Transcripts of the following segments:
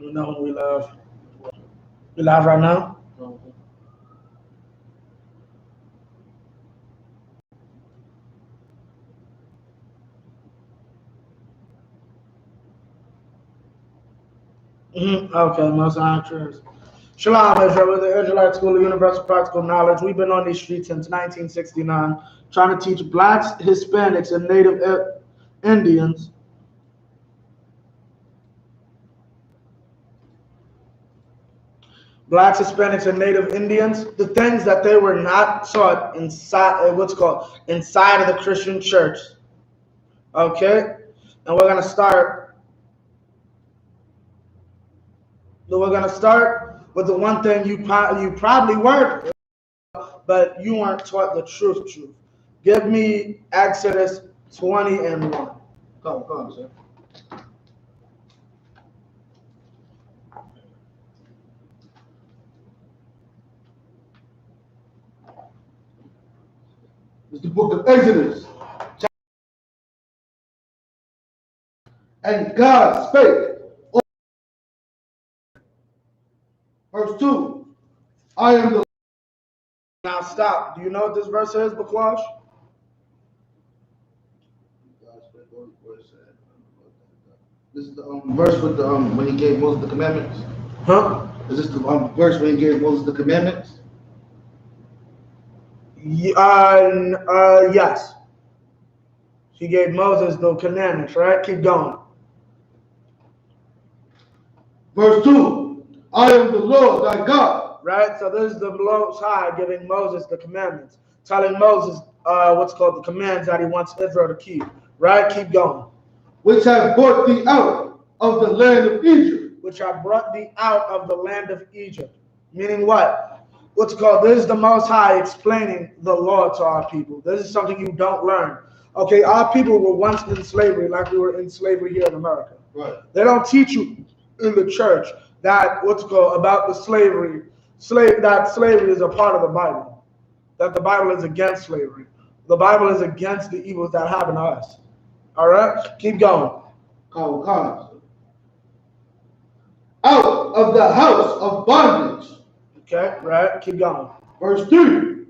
You know who we love? We live right now? Okay, most actors. Shalom, Israel, with the Israelite School of Universal Practical Knowledge. We've been on these streets since 1969, trying to teach blacks, Hispanics, and Native Indians blacks, Hispanics, and Native Indians the things that they were not taught inside inside of the Christian church. Okay, and we're gonna start. With the one thing you probably weren't, but you weren't taught the truth. Give me Exodus 20 and 1. Come on, sir. It's the book of Exodus. And God spake. Verse 2. I am the. Now stop. Do you know what this verse is, Bakwash? This is the verse with the when he gave Moses the commandments. Huh? Is this the verse when he gave Moses the commandments? Yes. He gave Moses the commandments, right? Keep going. Verse 2. I am the Lord thy God. Right? So this is the Most High giving Moses the commandments, telling Moses the commands that he wants Israel to keep. Right? Keep going. Which have brought thee out of the land of Egypt. Which have brought thee out of the land of Egypt. Meaning what? This is the Most High explaining the law to our people. This is something you don't learn. Okay, our people were once in slavery like we were in slavery here in America. Right. They don't teach you in the church that about the slavery. That slavery is a part of the Bible. That the Bible is against slavery. The Bible is against the evils that happen to us. All right? Keep going. Out of the house of bondage. Okay, right? Keep going. Verse 3.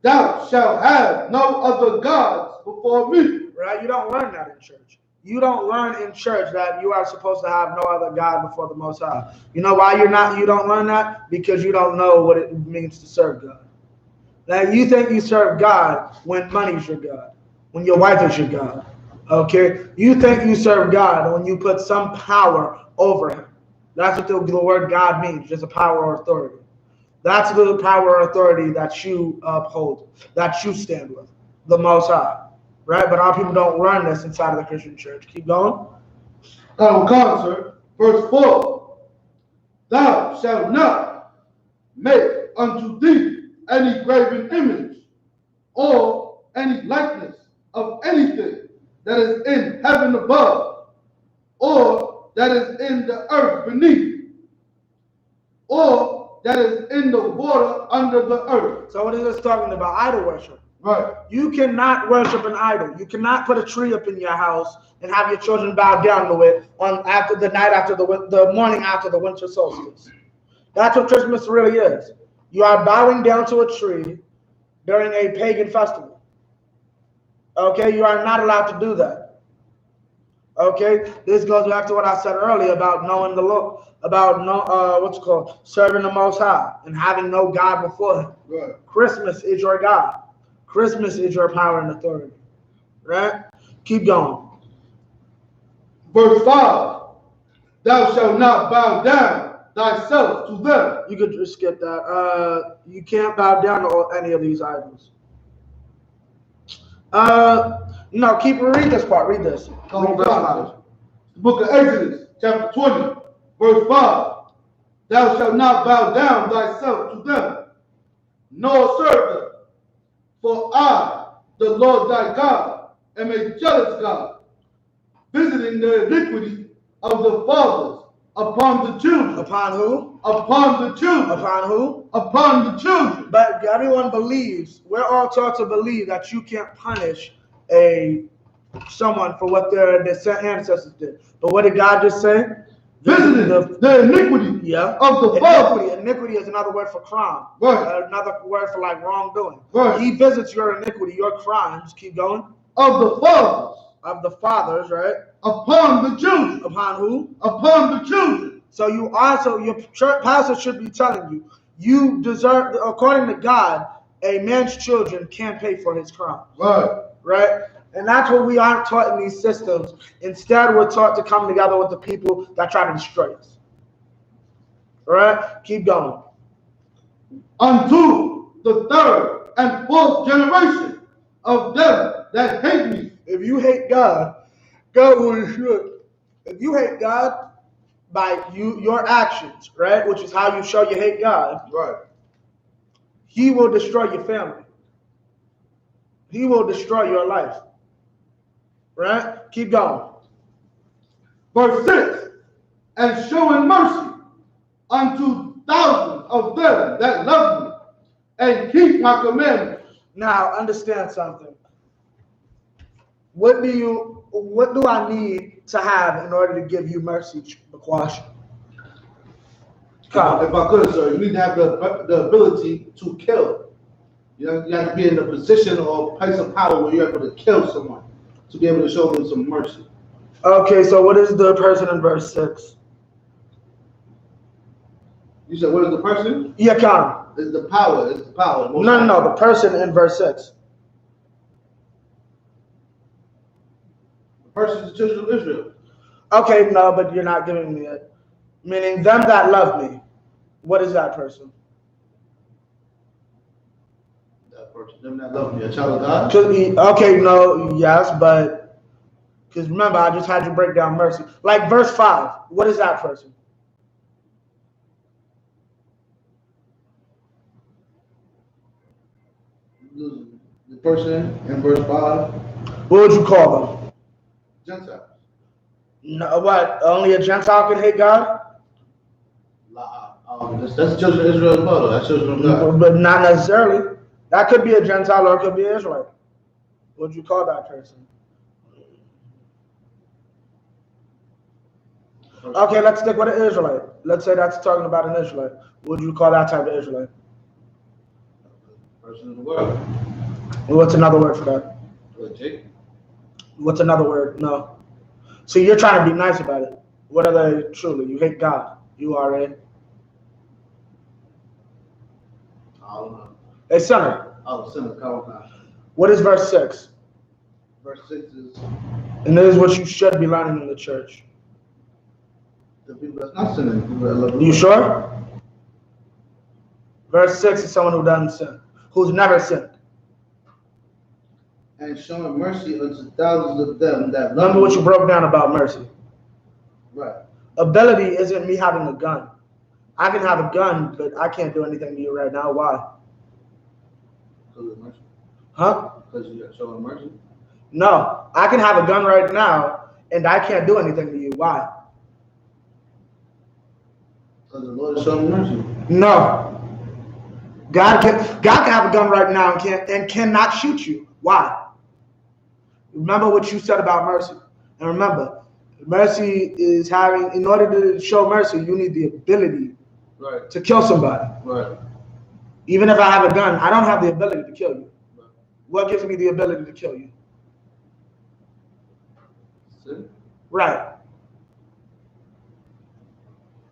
Thou shalt have no other gods before me. Right? You don't learn that in church. You don't learn in church that you are supposed to have no other God before the Most High. You know why you don't learn that? Because you don't know what it means to serve God. Now, you think you serve God when money's your God, when your wife is your God. Okay? You think you serve God when you put some power over him. That's what the word God means, just a power or authority. That's the power or authority that you uphold, that you stand with, the Most High. Right? But our people don't learn this inside of the Christian church. Keep going. Sir. Verse 4. Thou shalt not make unto thee any graven image or any likeness of anything that is in heaven above, or that is in the earth beneath, or that is in the water under the earth. So what is this talking about? Idol worship. Right. You cannot worship an idol. You cannot put a tree up in your house and have your children bow down to it after the morning after the winter solstice. That's what Christmas really is. You are bowing down to a tree during a pagan festival. Okay, you are not allowed to do that. Okay, this goes back to what I said earlier about knowing the Lord, about serving the Most High and having no God before him. Right. Christmas is your God. Christmas is your power and authority. Right? Keep going. Verse 5. Thou shalt not bow down thyself to them. You could just skip that. You can't bow down to any of these idols. No, read this part. Read this. Read this The book of Exodus, chapter 20, verse 5. Thou shalt not bow down thyself to them, nor serve them. For I, the Lord thy God, am a jealous God, visiting the iniquity of the fathers upon the children. Upon who? Upon the children. Upon who? Upon the children. But everyone believes, we're all taught to believe that you can't punish someone for what their ancestors did. But what did God just say? visiting the iniquity of the fathers. Iniquity is another word for crime. Right. Another word for like wrongdoing. Right. He visits your iniquity, your crimes. Keep going. Of the fathers. Of the fathers, right? Upon the children. Upon who? Upon the children. So you also, your church pastor should be telling you, you deserve, according to God, a man's children can't pay for his crimes. Right. Right? And that's what we aren't taught in these systems. Instead, we're taught to come together with the people that try to destroy us. All right? Keep going. Unto the third and fourth generation of them that hate me. If you hate God, God will destroy. If you hate God by your actions, right, which is how you show you hate God, right, He will destroy your family. He will destroy your life. Right? Keep going. Verse 6, and showing mercy unto thousands of them that love me and keep my commandments. Now, understand something. What do I need to have in order to give you mercy, Bakwash? If I could, sir, you need to have the ability to kill. You have to be in a position or place of power where you're able to kill someone, to be able to show them some mercy. Okay, so what is the person in verse 6? You said, what is the person? Yeah, come. It's the power. It's the power. No, the person in verse 6. The person is the children of Israel. Okay, no, but you're not giving me it. Meaning them that love me. What is that person? That person, them that love me, a child of God? Okay, no, yes, but because remember, I just had you break down mercy. Like verse 5, what is that person? The person in verse 5. What would you call them? Gentiles. No, what? Only a Gentile can hate God? That's children of Israel as well. That's children of God. But not necessarily. That could be a Gentile or it could be an Israelite. What would you call that person? Okay, let's stick with an Israelite. Let's say that's talking about an Israelite. What would you call that type of Israelite? Person in the world. What's another word for that? Jacob. What's another word? No. So you're trying to be nice about it. What are they truly? You hate God. You are a sinner. Oh, sinner. What is verse 6? Verse 6 is... And this is what you should be learning in the church. The people that's not sinning. People that love you sure? Verse 6 is someone who doesn't sin. Who's never sinned. And showing mercy unto thousands of them that love me. Remember what you broke down about mercy. Right. Ability isn't me having a gun. I can have a gun, but I can't do anything to you right now. Why? Because of mercy. Huh? Because you're showing mercy? No. I can have a gun right now, and I can't do anything to you. Why? Because the Lord is showing mercy. No. God can have a gun right now and cannot shoot you. Why? Remember what you said about mercy. And remember, mercy is having, in order to show mercy, you need the ability to kill somebody. Right. Even if I have a gun, I don't have the ability to kill you. Right. What gives me the ability to kill you? Sin. Right.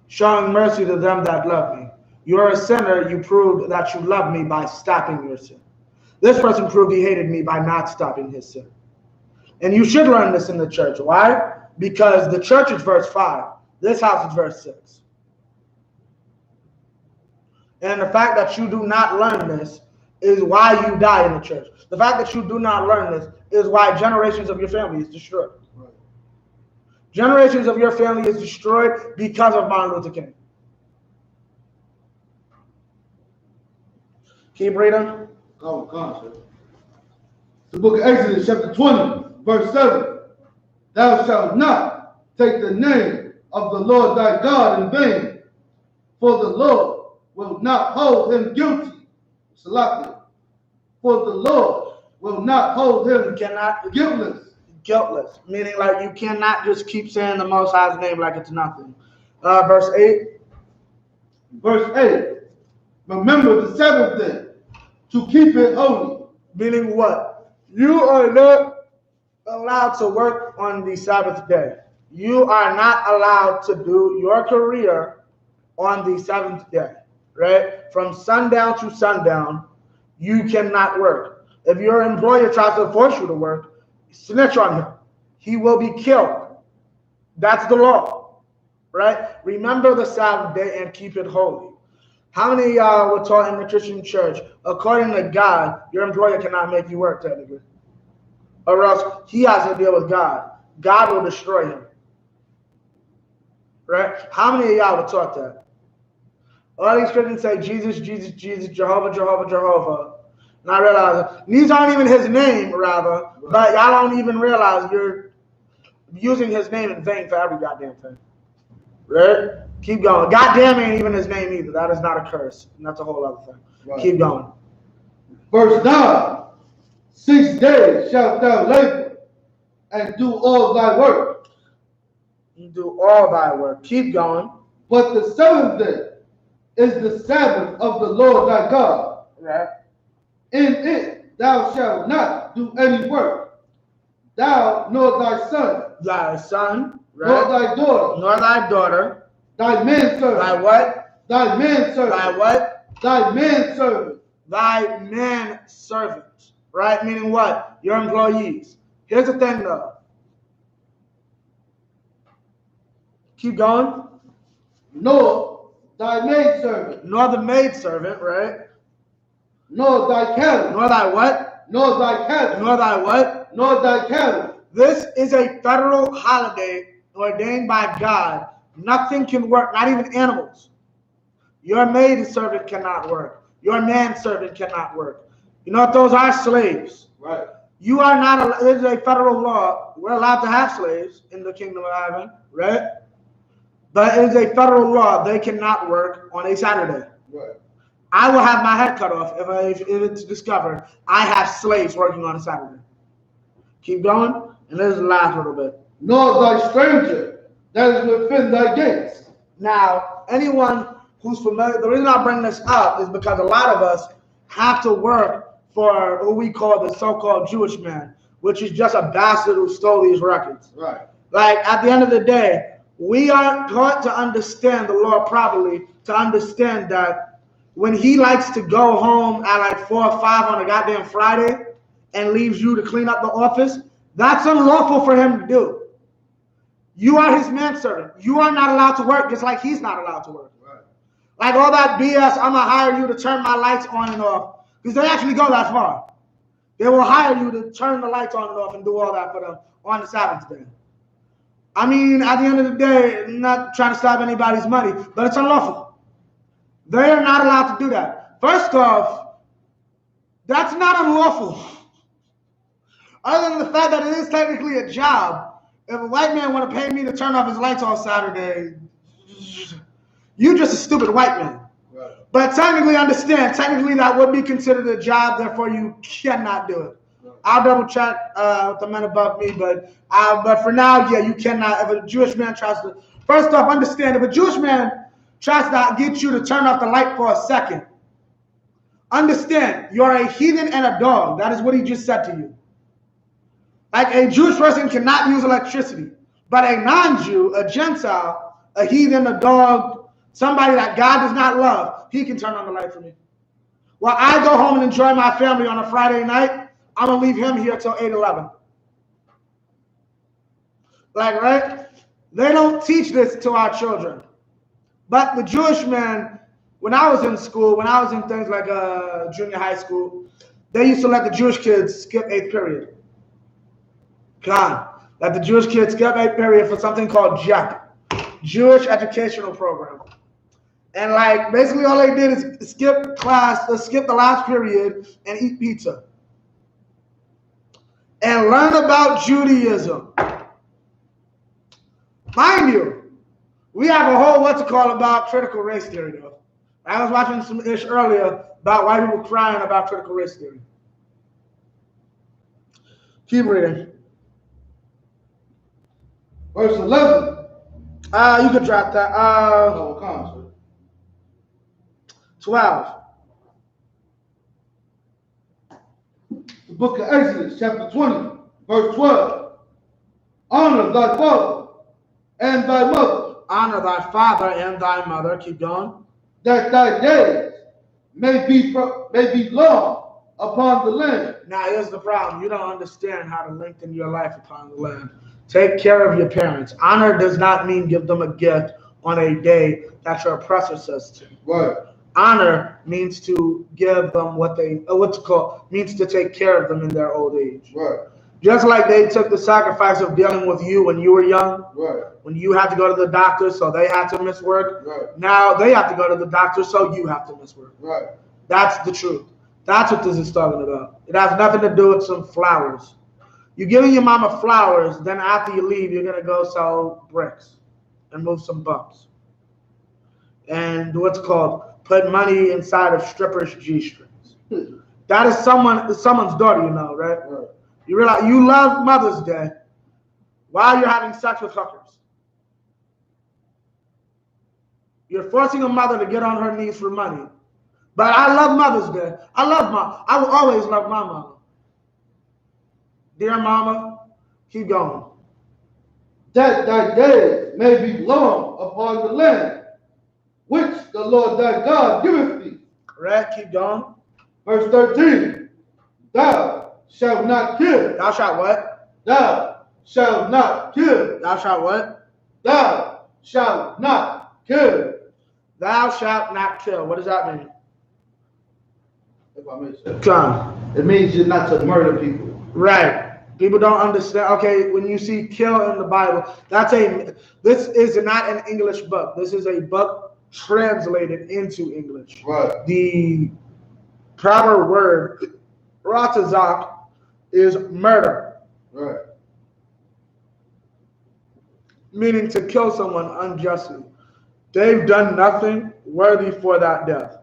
Showing mercy to them that love me. You're a sinner, you proved that you love me by stopping your sin. This person proved he hated me by not stopping his sin. And you should learn this in the church. Why? Because the church is verse 5. This house is verse 6. And the fact that you do not learn this is why you die in the church. The fact that you do not learn this is why generations of your family is destroyed. Right. Generations of your family is destroyed because of Martin Luther King. Keep reading. The book of Exodus, chapter 20, verse 7. Thou shalt not take the name of the Lord thy God in vain, for the Lord will not hold him guilty. For the Lord will not hold him guiltless. Guiltless, meaning like you cannot just keep saying the Most High's name like it's nothing. Verse 8. Verse 8. Remember the Sabbath day to keep it holy. Meaning what? You are not allowed to work on the Sabbath day. You are not allowed to do your career on the seventh day, right? From sundown to sundown, you cannot work. If your employer tries to force you to work, snitch on him. He will be killed. That's the law, right? Remember the Sabbath day and keep it holy. How many of y'all were taught in the Christian church, according to God, your employer cannot make you work technically? Or else he has to deal with God. God will destroy him. Right? How many of y'all were taught that? All these Christians say Jesus, Jesus, Jesus, Jehovah, Jehovah, Jehovah. And I realize these aren't even his name, rather, but y'all don't even realize you're using his name in vain for every goddamn thing. Right? Keep going. Goddamn ain't even his name either. That is not a curse. And that's a whole other thing. Right. Keep going. Verse 9. 6 days shalt thou labor and do all thy work. You do all thy work. Keep going. But the seventh day is the Sabbath of the Lord thy God. Right. In it thou shalt not do any work, thou nor thy son. Thy son. Right. Nor thy daughter. Nor thy daughter. Thy manservant. Thy what? Thy manservant. Thy what? Thy manservant. Thy manservant. Right? Meaning what? Your employees. Here's the thing though. Keep going. Nor thy maidservant. Nor the maidservant, right? Nor thy cattle. Nor thy what? Nor thy cattle. Nor thy what? Nor thy cattle. This is a federal holiday ordained by God. Nothing can work, not even animals. Your maidservant cannot work. Your manservant cannot work. You know what those are? Slaves. Right. You are not, it is a federal law. We're allowed to have slaves in the kingdom of heaven, right? But it is a federal law. They cannot work on a Saturday. Right. I will have my head cut off if it's discovered I have slaves working on a Saturday. Keep going. And this is the last little bit. Nor thy stranger that is within thy gates. Now, anyone who's familiar, the reason I bring this up is because a lot of us have to work for who we call the so-called Jewish man, which is just a bastard who stole these records. Right. Like, at the end of the day, we aren't taught to understand the law properly, to understand that when he likes to go home at like 4 or 5 on a goddamn Friday and leaves you to clean up the office, that's unlawful for him to do. You are his manservant. You are not allowed to work just like he's not allowed to work. Right. Like all that BS, I'm going to hire you to turn my lights on and off. Because they actually go that far. They will hire you to turn the lights on and off and do all that for them on the Sabbath day. I mean, at the end of the day, I'm not trying to stop anybody's money, but it's unlawful. They are not allowed to do that. First off, that's not unlawful. Other than the fact that it is technically a job. If a white man want to pay me to turn off his lights on Saturday, you just a stupid white man. Right. But technically, understand, technically that would be considered a job, therefore you cannot do it. Right. I'll double check with the men above me, but for now, yeah, you cannot. If a Jewish man tries to, first off, understand, if a Jewish man tries to get you to turn off the light for a second, understand, you're a heathen and a dog. That is what he just said to you. Like a Jewish person cannot use electricity, but a non-Jew, a Gentile, a heathen, a dog, somebody that God does not love, he can turn on the light for me. While I go home and enjoy my family on a Friday night, I'm going to leave him here till 8-11. Like, right? They don't teach this to our children. But the Jewish man, when I was in school, when I was in things like junior high school, they used to let the Jewish kids skip 8th period. God, let the Jewish kids skip 8th period for something called YAHANNA, Jewish Educational Program. And like basically all they did is skip class, skip the last period and eat pizza. And learn about Judaism. Mind you, we have a whole about critical race theory though. I was watching some ish earlier about white people crying about critical race theory. Keep reading. Verse 11. You could drop that. Oh, what kind, sir? 12. The book of Exodus, chapter 20, verse 12. Honor thy father and thy mother, Honor thy father and thy mother. Keep going. that thy days may be long upon the land. Now, here's the problem. You don't understand how to lengthen your life upon the land. Take care of your parents. Honor does not mean give them a gift on a day that your oppressor says to. Right. Honor means to give them means to take care of them in their old age. Right. Just like they took the sacrifice of dealing with you when you were young, Right. when you had to go to the doctor, so they had to miss work. Right. Now they have to go to the doctor, so you have to miss work. Right. That's the truth. That's what this is talking about. It has nothing to do with some flowers. You're giving your mama flowers, then after you leave, you're gonna go sell bricks and move some bumps. And what's called put money inside of strippers' G-strings. That is someone's daughter, you know, right? Right. You realize you love Mother's Day while you're having sex with hookers. You're forcing a mother to get on her knees for money. But I love Mother's Day. I will always love my mama. Dear mama, keep going. That thy days may be long upon the land, which the Lord thy God giveth thee. Correct, keep going. Verse 13. Thou shalt not kill. Thou shalt what? Thou shalt not kill. Thou shalt what? Thou shalt not kill. Thou shalt not kill. What does that mean? If I may say. Come. It means you're not to murder people. Right. People don't understand. Okay, when you see kill in the Bible, this is not an English book. This is a book translated into English. Right. The proper word, ratazak, is murder. Right. Meaning to kill someone unjustly. They've done nothing worthy for that death.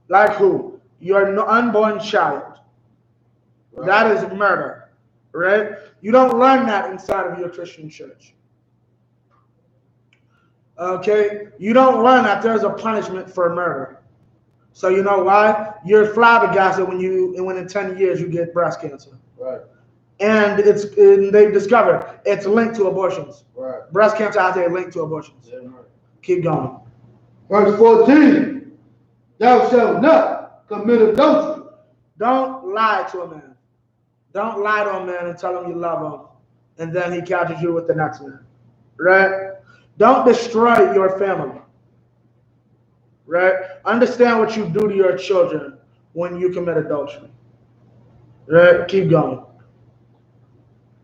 Like who? Your unborn child. Right. That is murder, right? You don't learn that inside of your Christian church. Okay? You don't learn that there's a punishment for murder. So you know why? You're flabbergasted when in 10 years you get breast cancer. Right. And they've discovered it's linked to abortions. Right. Breast cancer has a link to abortions. Yeah, right. Keep going. Verse 14. Thou shalt not commit adultery. Don't lie to a man. Don't lie to a man and tell him you love him, and then he catches you with the next man. Right? Don't destroy your family. Right? Understand what you do to your children when you commit adultery. Right? Keep going.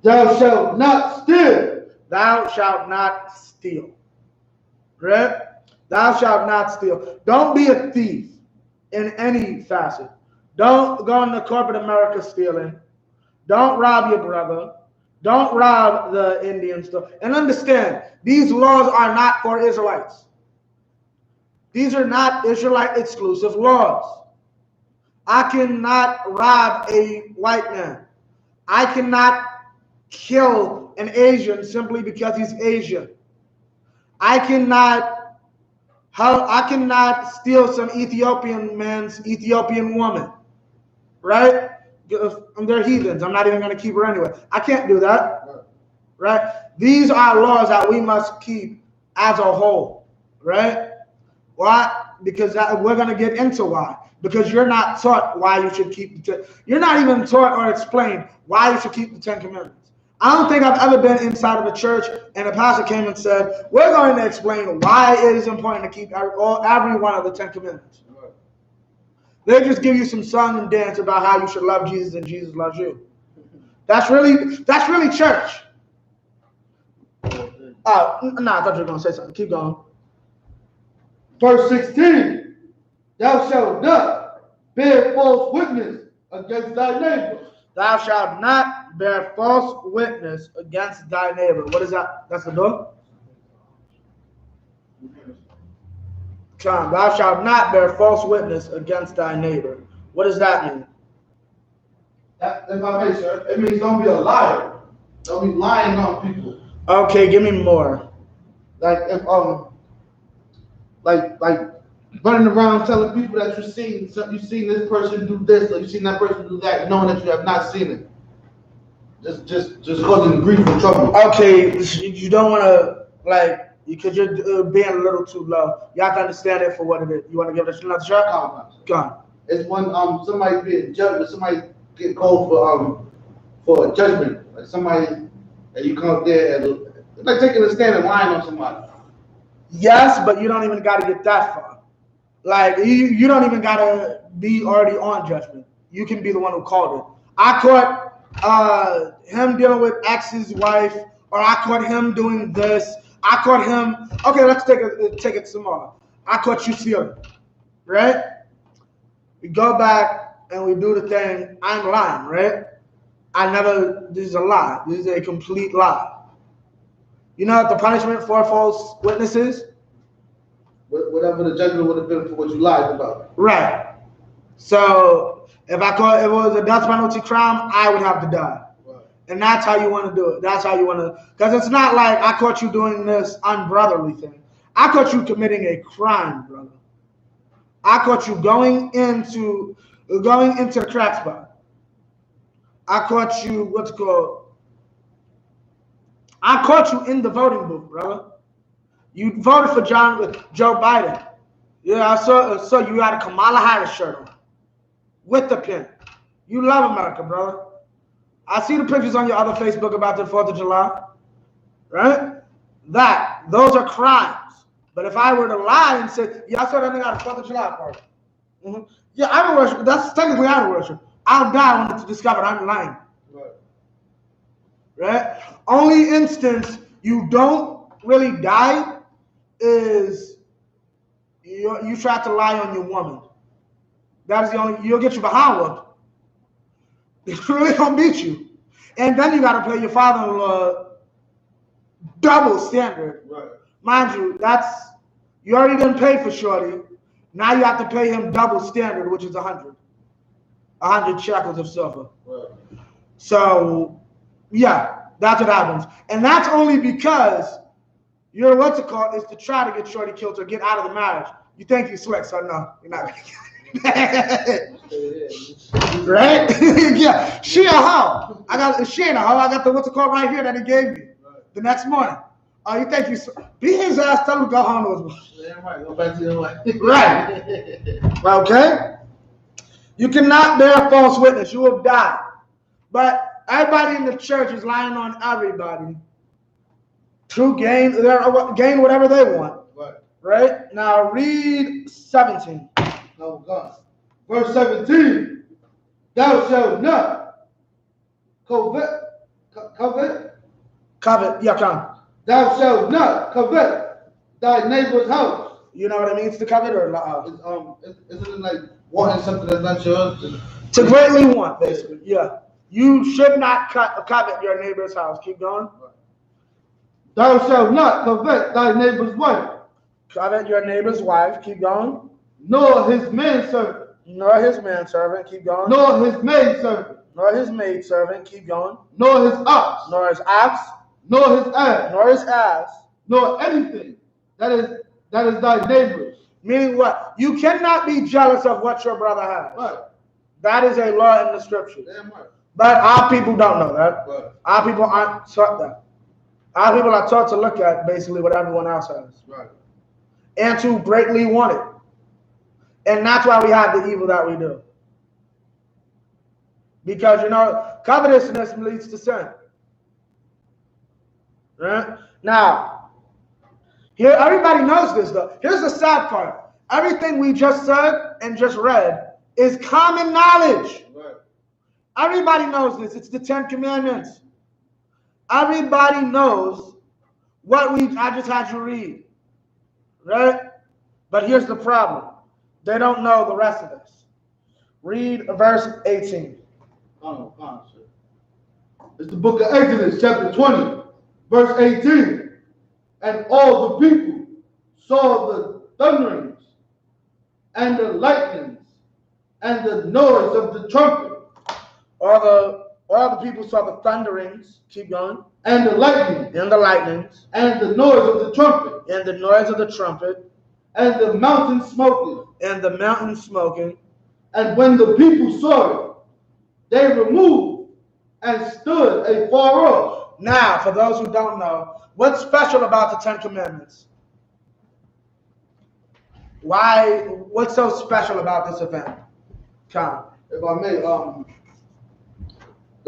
Thou shalt not steal. Thou shalt not steal. Right? Thou shalt not steal. Don't be a thief in any facet. Don't go into corporate America stealing. Don't rob your brother. Don't rob the Indian store. And understand, these laws are not for Israelites. These are not Israelite exclusive laws. I cannot rob a white man. I cannot kill an Asian simply because he's Asian. I cannot steal some Ethiopian man's Ethiopian woman. Right? They're heathens. I'm not even going to keep her anyway. I can't do that. Right? These are laws that we must keep as a whole. Right? Why? Because we're going to get into why. Because you're not taught why you should keep you're not even taught or explained why you should keep the 10 Commandments. I don't think I've ever been inside of a church and a pastor came and said, we're going to explain why it is important to keep every one of the 10 Commandments. They just give you some song and dance about how you should love Jesus and Jesus loves you. That's really church. Oh, no, I thought you were going to say something. Keep going. Verse 16. Thou shalt not bear false witness against thy neighbor. Thou shalt not bear false witness against thy neighbor. What is that? That's the door? Thou shalt not bear false witness against thy neighbor. What does that mean? If I may, sir, it means don't be a liar. Don't be lying on people. Okay, give me more. like if like running around telling people that you've seen this person do this or you've seen that person do that, knowing that you have not seen it. Just causing grief and trouble. Okay, you don't want to like because you're being a little too low. You have to understand it for what it is. You want to give it another shot? Go on. It's when somebody being judged, somebody get called for a judgment, like somebody and you come up there and it's like taking a stand and lying on somebody. Yes, but you don't even got to get that far. Like you don't even got to be already on judgment. You can be the one who called it. I caught him dealing with ex's wife, or I caught him doing this. I caught him. Okay, let's take it tomorrow. I caught you stealing, right? We go back and we do the thing. I'm lying, right? This is a lie. This is a complete lie. You know what the punishment for false witnesses? Whatever the judgment would have been for what you lied about. Right. So if it was a death penalty crime, I would have to die. Right. And that's how you want to do it. That's how you want to, because it's not like I caught you doing this unbrotherly thing. I caught you committing a crime, brother. I caught you going into the crack spot. I caught you, I caught you in the voting booth, brother. You voted for Joe Biden. Yeah, I saw you had a Kamala Harris shirt on with the pin. You love America, brother. I see the pictures on your other Facebook about the 4th of July, right? Those are crimes. But if I were to lie and say, yeah, I saw that nigga at the 4th of July party. Mm-hmm. Yeah, idol worship. That's technically idol worship. I'll die when it's discovered I'm lying. Right? Only instance you don't really die is you try to lie on your woman. That is the only, you'll get your behind whooped. It's really gonna beat you. And then you gotta pay your father-in-law double standard. Right. Mind you, you already didn't pay for shorty. Now you have to pay him double standard, which is 100 shekels of silver. Right. So yeah, that's what happens. And that's only because your is to try to get shorty killed or get out of the marriage. You think you're slick, so no, you're not. Right? Yeah, she a hoe. She ain't a hoe. I got the right here that he gave me the next morning. Oh, you think you beat his ass? Tell him to go home to his wife. Yeah, right. Go back to your wife. Right. Okay. You cannot bear false witness. You will die. But everybody in the church is lying on everybody to gain whatever they want. Right? Now read 17. Oh God. Verse 17. Thou shalt not covet. Yeah, come. Thou shalt not covet thy neighbor's house. You know what it means to covet, or isn't it like wanting something that's not yours? To greatly want, basically. Yeah. You should not covet your neighbor's house. Keep going. Thou shalt not covet thy neighbor's wife. Covet your neighbor's wife. Keep going. Nor his manservant. Nor his manservant. Keep going. Nor his maidservant. Nor his maidservant. Keep going. Nor his ox. Nor his ox. Nor his ass. Nor his ass. Nor anything that is thy neighbor's. Meaning what? You cannot be jealous of what your brother has. Right. That is a law in the scriptures. Damn right. But our people don't know that. Right. Our people aren't taught that. Our people are taught to look at basically what everyone else has. Right. And to greatly want it. And that's why we have the evil that we do. Because, covetousness leads to sin. Right? Now, here, everybody knows this, though. Here's the sad part. Everything we just said and just read is common knowledge. Right. Everybody knows this. It's the 10 Commandments. Everybody knows what I just had you read. Right? But here's the problem. They don't know the rest of this. Read verse 18. It's the book of Exodus, chapter 20, verse 18. And all the people saw the thunderings and the lightnings and the noise of the trumpet. All the people saw the thunderings. Keep going. and the lightning, and the lightnings, and the noise of the trumpet, and the noise of the trumpet, and the mountain smoking, and the mountain smoking. And when the people saw it, they removed and stood afar off. Now, for those who don't know, what's special about the Ten Commandments? Why? What's so special about this event? Come. If I may, the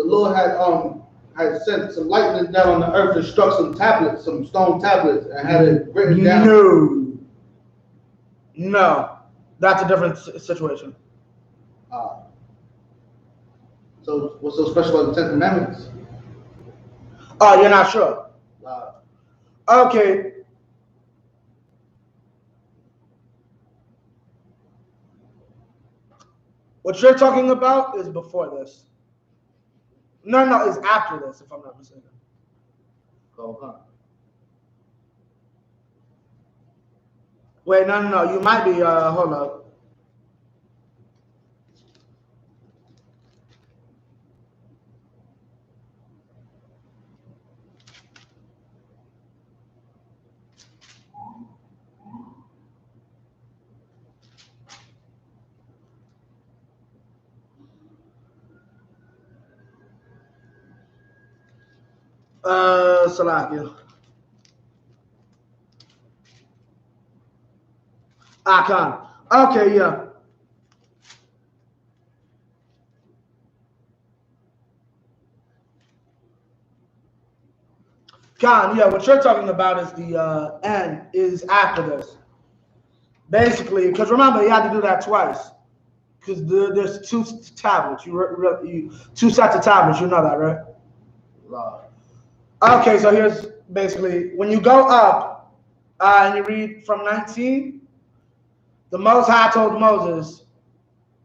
Lord had sent some lightning down on the earth and struck some tablets, some stone tablets, and had it written down. No, that's a different situation. So what's so special about the Ten Commandments? Oh, you're not sure? Okay. What you're talking about is before this. No, it's after this, if I'm not mistaken. Wait, no, you might be, hold up. Salakia. Khan. Okay, yeah. Khan, yeah, what you're talking about is the end is after this. Basically, because remember, you had to do that twice. Because there's two tablets. You two sets of tablets, you know that, right? Okay, so here's basically, when you go up and you read from 19, the Most High told Moses,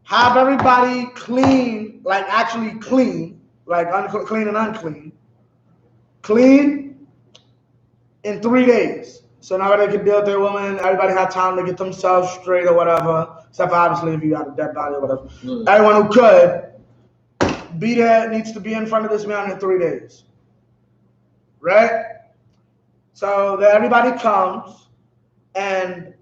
have everybody clean, like actually clean, like clean and unclean, clean in 3 days. So now they can deal with their woman, everybody had time to get themselves straight or whatever, except for obviously if you got a dead body or whatever. Everyone who could be there needs to be in front of this man in 3 days. Right? So everybody comes and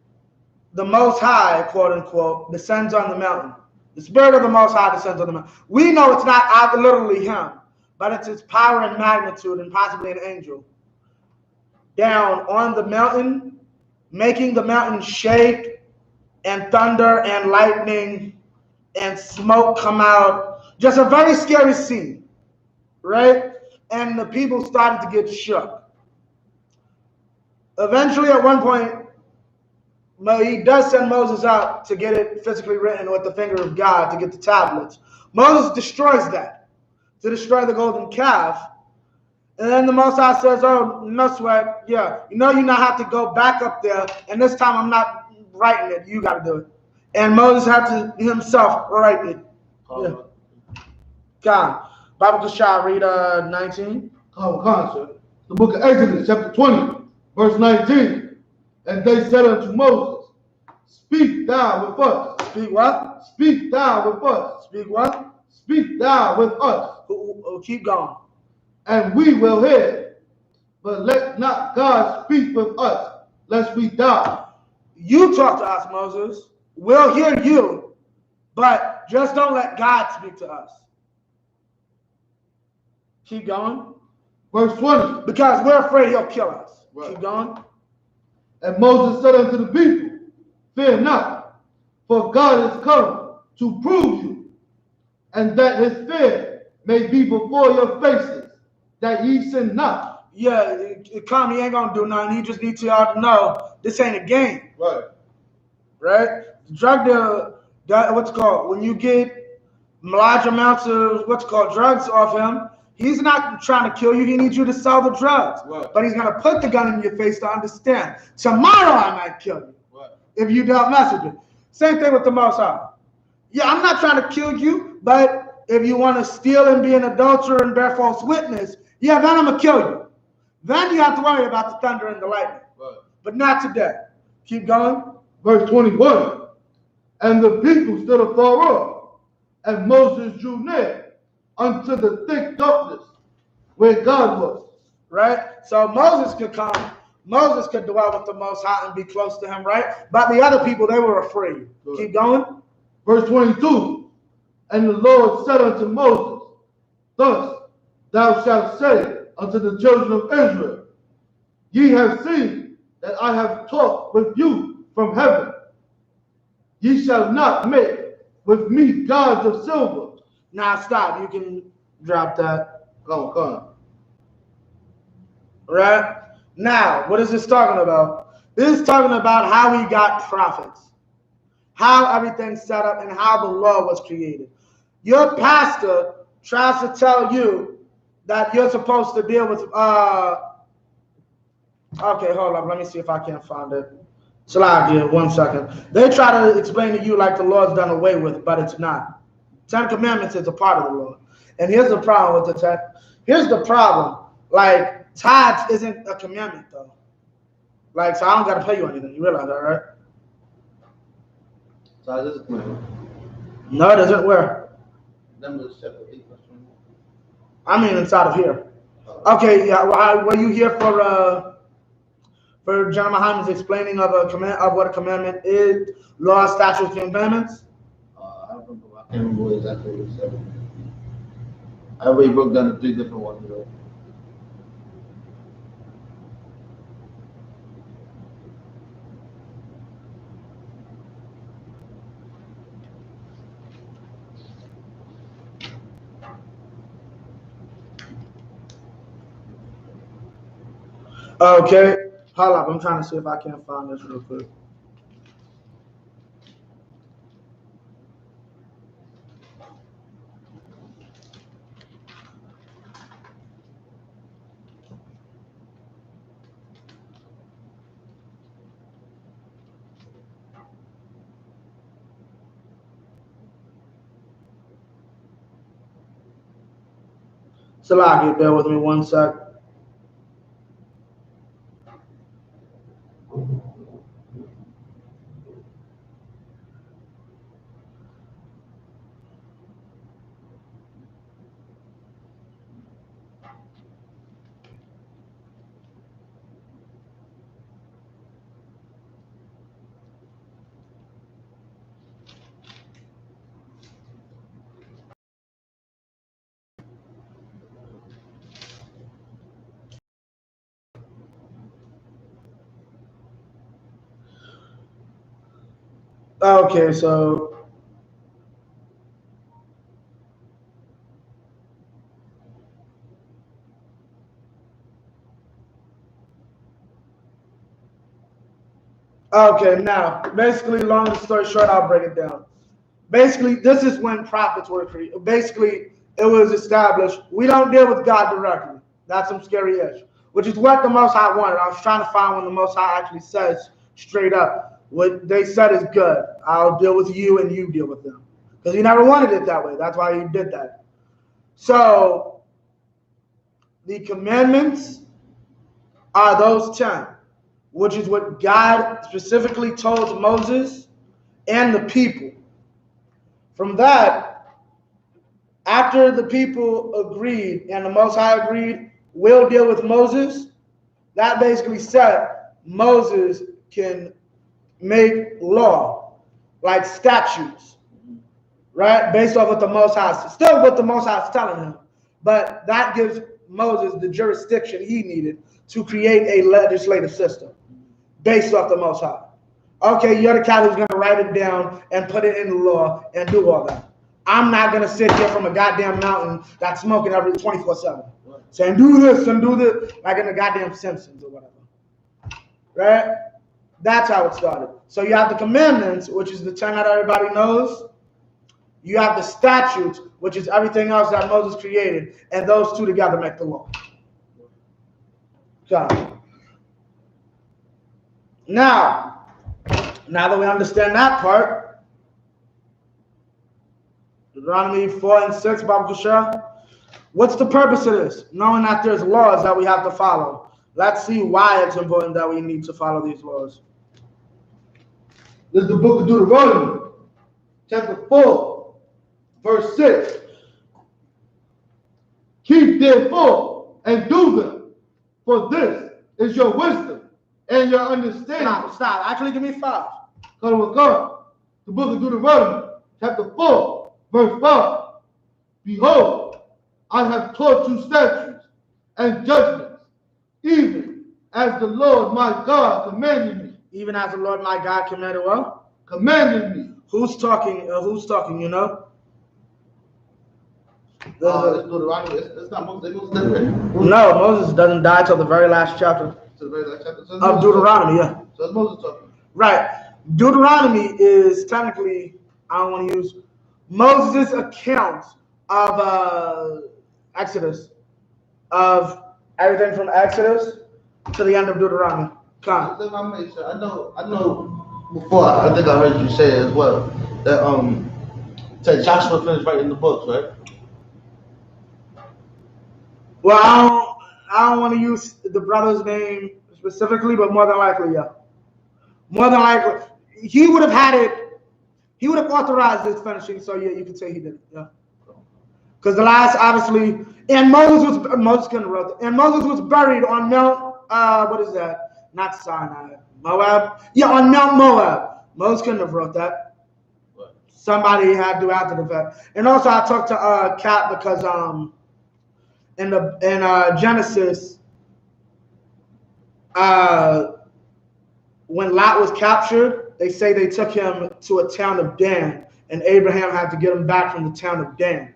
the Most High, quote unquote, descends on the mountain. The Spirit of the Most High descends on the mountain. We know it's not literally him, but it's his power and magnitude and possibly an angel down on the mountain, making the mountain shake and thunder and lightning and smoke come out. Just a very scary scene, right? And the people started to get shook. Eventually, at one point, he does send Moses out to get it physically written with the finger of God to get the tablets. Moses destroys that, to destroy the golden calf. And then the Most High says, oh, no sweat. Yeah, you know you not have to go back up there. And this time I'm not writing it. You got to do it. And Moses had to himself write it. Yeah. God. Bible Kashah, read 19. Sir. The book of Exodus, chapter 20, verse 19. And they said unto Moses, speak thou with us. Speak what? Speak thou with us. Speak what? Speak thou with us. Keep going. And we will hear. But let not God speak with us, lest we die. You talk to us, Moses. We'll hear you, but just don't let God speak to us. Keep going. Verse 20. Because we're afraid he'll kill us. Right. Keep going. And Moses said unto the people, fear not, for God is come to prove you, and that his fear may be before your faces, that ye sin not. Yeah, come, he ain't gonna do nothing. He just needs y'all to know this ain't a game. Right. Right? Drug dealer, what's it called? When you get large amounts of drugs off him, he's not trying to kill you. He needs you to sell the drugs. Right. But he's gonna put the gun in your face to understand. Tomorrow I might kill you. Right. If you don't mess with it. Same thing with the Most High. Yeah, I'm not trying to kill you, but if you want to steal and be an adulterer and bear false witness, yeah, then I'm gonna kill you. Then you have to worry about the thunder and the lightning. Right. But not today. Keep going. Verse 21. And the people stood afar off, and Moses drew near unto the thick darkness where God was. right? So Moses could come, Moses could dwell with the Most High and be close to him, right? But the other people, they were afraid. Good. Keep going. Verse 22, and the Lord said unto Moses, thus thou shalt say unto the children of Israel, ye have seen that I have talked with you from heaven. Ye shall not make with me gods of silver. Now stop. You can drop that. Come on. Right? Now, what is this talking about? This is talking about how we got prophets, how everything's set up, and how the law was created. Your pastor tries to tell you that you're supposed to deal with, okay, hold up. Let me see if I can find it. Slide, 1 second. They try to explain to you like the law is done away with, but it's not. 10 Commandments is a part of the law. And here's the problem with the 10. Here's the problem. Like, tithes isn't a commandment, though. Like, so I don't got to pay you anything. You realize that, right? Tithes is a commandment. No, it isn't. Where? Numbers chapter 8, verse 21. I mean, inside of here. Okay, yeah. Were you here for John Muhammad's explaining of what a commandment is, law, statutes, commandments? I don't remember. I can't remember exactly what he said. I already broke down the 3 different ones, though. Okay, hold up. I'm trying to see if I can find this real quick. Salaki, bear with me 1 sec. Okay, so now basically, long story short, I'll break it down. Basically, this is when prophets were created. Basically, it was established we don't deal with God directly. That's some scary ish, which is what the Most High wanted. I was trying to find when the Most High actually says straight up what they said is good. I'll deal with you and you deal with them. Because he never wanted it that way. That's why he did that. So the commandments are those 10, which is what God specifically told Moses and the people. From that, after the people agreed and the Most High agreed, we'll deal with Moses, that basically said Moses can make law, like statutes, right? Based off what the Most High, still what the Most High is telling him. But that gives Moses the jurisdiction he needed to create a legislative system based off the Most High. Okay, you're the cat who's going to write it down and put it in the law and do all that. I'm not going to sit here from a goddamn mountain that's smoking every 24/7, saying do this and do this, like in the goddamn Simpsons or whatever. Right? That's how it started. So you have the commandments, which is the 10 that everybody knows. You have the statutes, which is everything else that Moses created, and those two together make the law. So, now that we understand that part, Deuteronomy 4 and 6, Babu Kashar, what's the purpose of this? Knowing that there's laws that we have to follow. Let's see why it's important that we need to follow these laws. This is the book of Deuteronomy, chapter 4, verse 6. Keep therefore and do them, For this is your wisdom and your understanding. Stop. Actually, give me 5. Come. The book of Deuteronomy, chapter 4, verse 5. Behold, I have taught you statutes and judgments, even as the Lord my God commanded me. Even as the Lord my God commanded what? Commanded me. Who's talking, you know? It's Deuteronomy. It's not Moses. No, Moses doesn't die till the very last chapter. To the very last chapter. So of Deuteronomy, yeah. So it's Moses talking. Right. Deuteronomy is technically, I don't want to use Moses' account of Exodus, of everything from Exodus to the end of Deuteronomy. Let me make sure. I know. Before I think I heard you say as well that said Joshua finished writing the books, right? Well, I don't want to use the brother's name specifically, but more than likely, yeah. More than likely, he would have had it. He would have authorized this finishing, so yeah, you could say he did it, yeah. Because the last, obviously, and Moses couldn't have wrote it. And Moses was buried on Mount, what is that? Not Sinai, Moab. Yeah, on Mount Moab. Moses couldn't have wrote that. What? Somebody had to after the fact. And also, I talked to Kat because in Genesis, when Lot was captured, they say they took him to a town of Dan, and Abraham had to get him back from the town of Dan.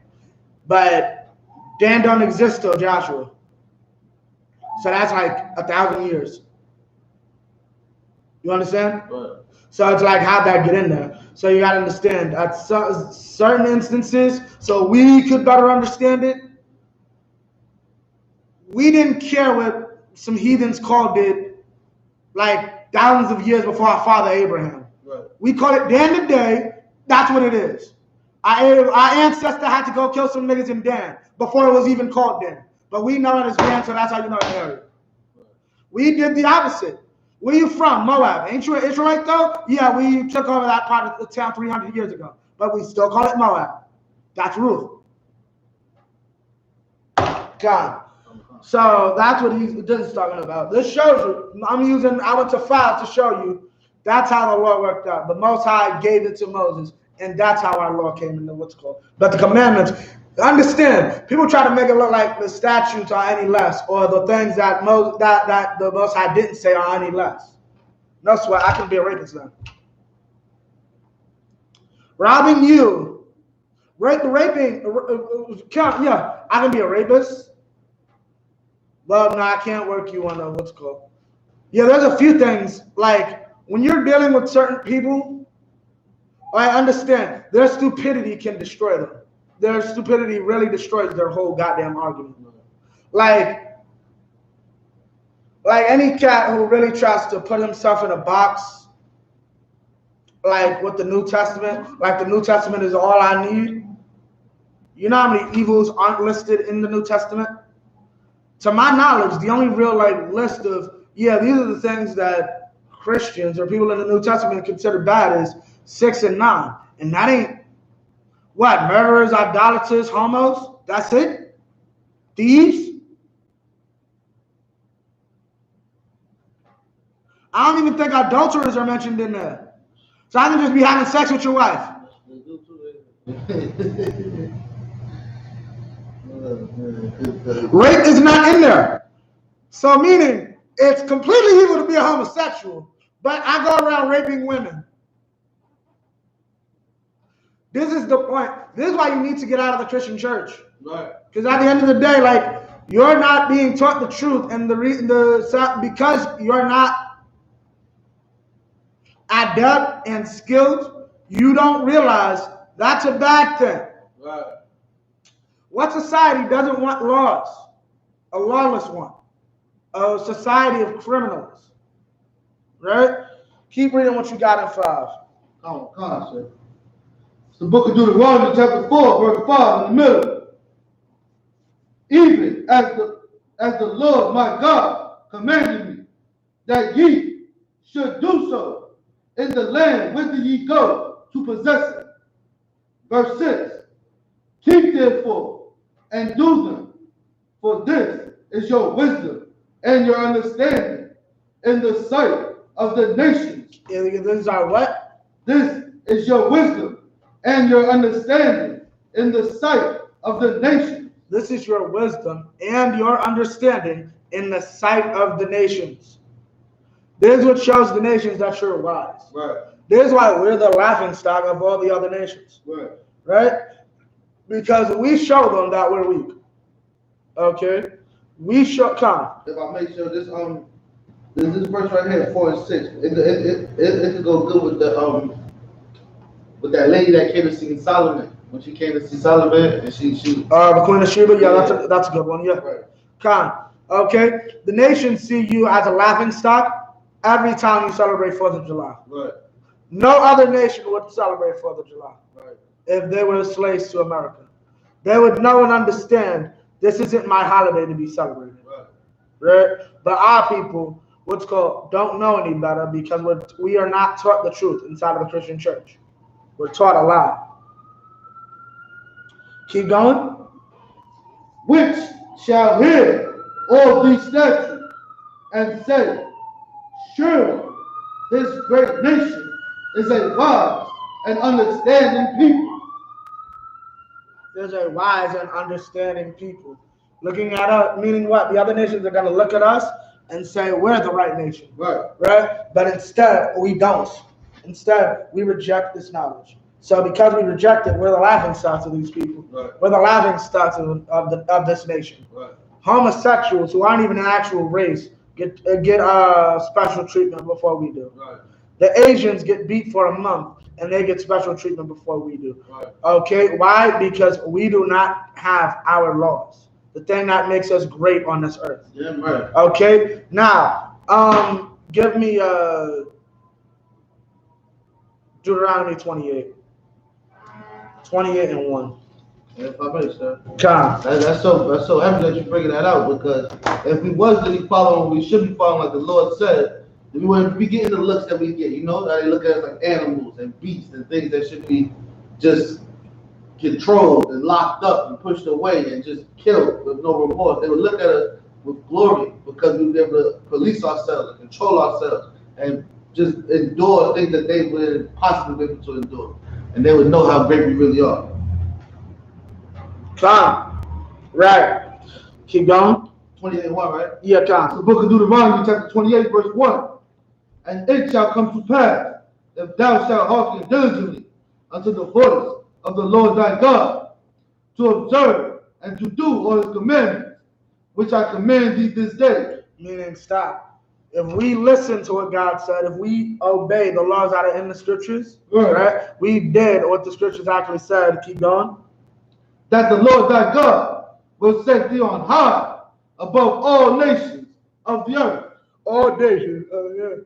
But Dan don't exist till Joshua. So that's like 1,000 years. You understand? Right. So it's like, how'd that get in there? So you got to understand, at certain instances, so we could better understand it, we didn't care what some heathens called it like thousands of years before our father Abraham. Right. We call it Dan today. That's what it is. Our ancestor had to go kill some niggas in Dan before it was even called Dan. But we know it as Dan, so that's how you know the area. Right. We did the opposite. Where you from? Moab. Ain't you an Israelite though? Yeah, we took over that part of the town 300 years ago. But we still call it Moab. That's Ruth. God. So that's what this is talking about. This shows you, I went to 5 to show you that's how the law worked out. The Most High gave it to Moses, and that's how our law came into what's called. But the commandments, understand, people try to make it look like the statutes are any less, or the things that the Most High didn't say are any less. No sweat, I can be a rapist then. Robbing you, raping, yeah, I can be a rapist. Well, no, I can't work you on what's called. Yeah, there's a few things, like when you're dealing with certain people, I understand their stupidity can destroy them. Their stupidity really destroys their whole goddamn argument. Like any cat who really tries to put himself in a box, like with the New Testament, like the New Testament is all I need. You know how many evils aren't listed in the New Testament? To my knowledge, the only real list of, yeah, these are the things that Christians or people in the New Testament consider bad is 6 and 9. And that ain't what? Murderers, idolaters, homos? That's it? Thieves? I don't even think adulterers are mentioned in there. So I can just be having sex with your wife. Rape is not in there. So meaning it's completely evil to be a homosexual, but I go around raping women. This is the point. This is why you need to get out of the Christian church. Right. Because at the end of the day, you're not being taught the truth, and because you're not adept and skilled, you don't realize that's a bad thing. Right. What society doesn't want laws? A lawless one. A society of criminals. Right? Keep reading what you got in 5. Come on, sir. It's the book of Deuteronomy, chapter 4, verse 5 in the middle. Even as the Lord my God commanded me, that ye should do so in the land whither ye go to possess it. Verse 6. Keep therefore and do them, for this is your wisdom and your understanding in the sight of the nations. These are what? This is your wisdom and your understanding in the sight of the nations. This is your wisdom and your understanding in the sight of the nations. This is what shows the nations that you're wise. Right. This is why we're the laughing stock of all the other nations. Right. Right? Because we show them that we're weak. Okay? We show, come. If I make sure this this verse right here, 4 and 6, it could go good with that lady that came to see Solomon. When she came to see Solomon, and she the Queen of Sheba, yeah, that's a good one, yeah. Right. Come. Okay? The nations see you as a laughing stock every time you celebrate 4th of July. Right. No other nation would celebrate 4th of July. Right. If they were slaves to America. They would know and understand this isn't my holiday to be celebrated. Right. Right? But our people, what's called, don't know any better because we are not taught the truth inside of the Christian church. We're taught a lie. Keep going. Which shall hear all these statutes and say, surely this great nation is a wise and understanding people. There's a wise and understanding people. Looking at us, meaning what? The other nations are going to look at us and say, we're the right nation. Right. Right? But instead, we don't. Instead, we reject this knowledge. So because we reject it, we're the laughing stocks of these people. Right. We're the laughing stocks of this nation. Right. Homosexuals who aren't even an actual race get special treatment before we do. Right. The Asians get beat for a month and they get special treatment before we do. Right. Okay, why? Because we do not have our laws. The thing that makes us great on this earth. Yeah, right. Okay, now give me Deuteronomy 28. 28 and 1. If I may, sir. Come. That's so heavy that you're bringing that out, because if we was really following what we should be following, like the Lord said, then we wouldn't be getting the looks that we get. You know, that they look at us like animals and beasts and things that should be just controlled and locked up and pushed away and just killed with no remorse. They would look at us with glory because we were able to police ourselves and control ourselves and just endure things that they would possibly be able to endure. And they would know how great we really are. Come. Right. Keep going. 28:1, right? Yeah, The come. book of Deuteronomy, chapter 28, verse 1. And it shall come to pass, if thou shalt hearken diligently unto the voice of the Lord thy God, to observe and to do all his commandments, which I command thee this day. Meaning, stop. If we listen to what God said, if we obey the laws that are in the scriptures, right? We did what the scriptures actually said. Keep going. That the Lord thy God will set thee on high above all nations of the earth. All nations. Yeah.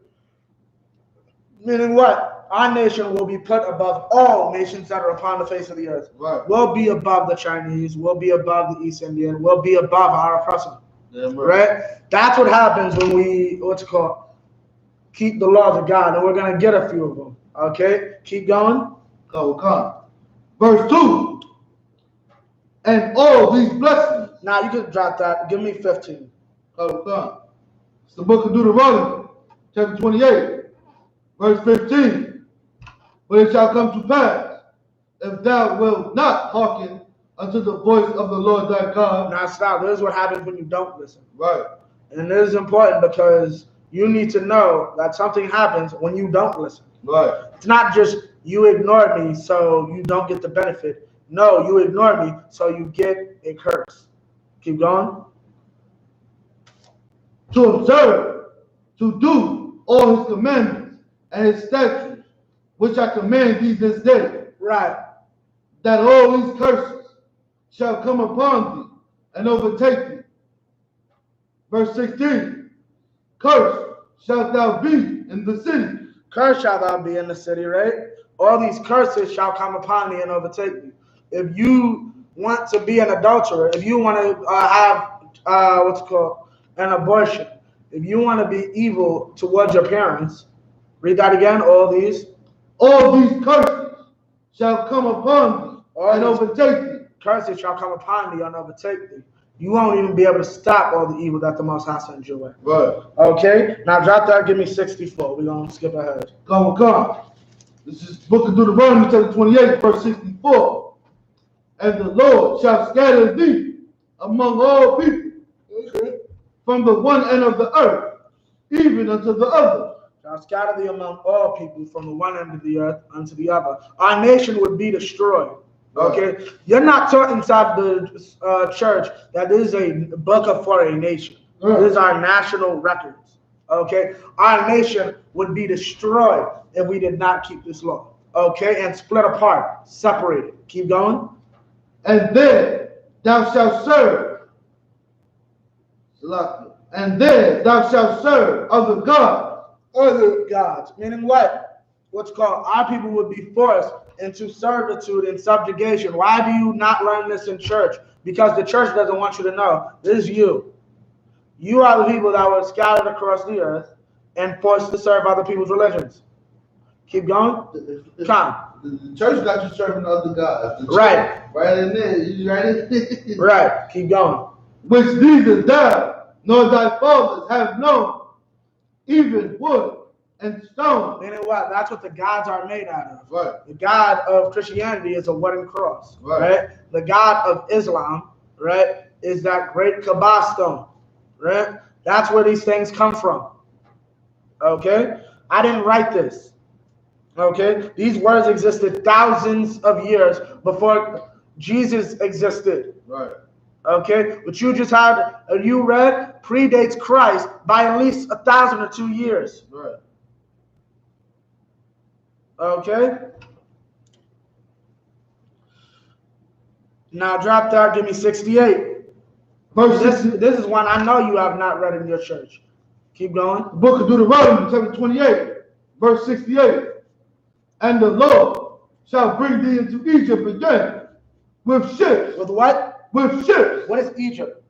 Meaning what? Our nation will be put above all nations that are upon the face of the earth. Right. We'll be above the Chinese. We'll be above the East Indian. We'll be above our oppressor. Yeah, right? That's what happens when we, keep the laws of God, and we're going to get a few of them. Okay? Keep going. Come. Verse 2. And all these blessings. Now, you can drop that. Give me 15. Come. It's the book of Deuteronomy, chapter 28, verse 15. But it shall come to pass, if thou wilt not hearken unto the voice of the Lord thy God. Now, stop. This is what happens when you don't listen. Right. And this is important because you need to know that something happens when you don't listen. Right. It's not just you ignore me so you don't get the benefit. No, you ignore me so you get a curse. Keep going. To observe, to do all his commandments and his statutes, which I command thee this day. Right. That all these curses shall come upon thee and overtake thee. Verse 16. Cursed shalt thou be in the city. Cursed shalt thou be in the city, right? All these curses shall come upon thee and overtake thee. If you want to be an adulterer, if you want to have an abortion, if you want to be evil towards your parents, read that again. All these curses shall come upon thee and overtake thee. Curses shall come upon thee and overtake thee. you won't even be able to stop all the evil that the Most High sends your way. Right. Okay? Now drop that, give me 64. We're going to skip ahead. Come. This is Book of Deuteronomy, chapter 28, verse 64. And the Lord shall scatter thee among all people, from the one end of the earth, even unto the other. Shall scatter thee among all people, from the one end of the earth unto the other. Our nation would be destroyed. Okay? Right. You're not taught inside the church that this is a book for a nation. Right. This is our national records. Okay? Our nation would be destroyed if we did not keep this law. Okay? And split apart, separated. Keep going. And then thou shalt serve. And then thou shalt serve other gods. Other gods. Meaning what? What's called, our people would be forced into servitude and subjugation. Why do you not learn this in church? Because the church doesn't want you to know. This is you. You are the people that were scattered across the earth and forced to serve other people's religions. Keep going. Come. The church got you serving other gods. Right. Right in there. Right. Keep going. Which neither thou nor thy fathers have known, even wood and stone. Meaning what? That's what the gods are made out of. Right. The God of Christianity is a wooden cross. Right. The God of Islam, right, is that great Kaaba stone. Right. That's where these things come from. Okay. I didn't write this. Okay. These words existed thousands of years before Jesus existed. Right. Okay, what you just had, you read, predates Christ by at least 1,000 or 2 years. Right. Okay. Now drop that, give me 68. This is one I know you have not read in your church. Keep going. The Book of Deuteronomy, chapter 28, verse 68. And the Lord shall bring thee into Egypt again with ships. With what? With ships. What is Egypt?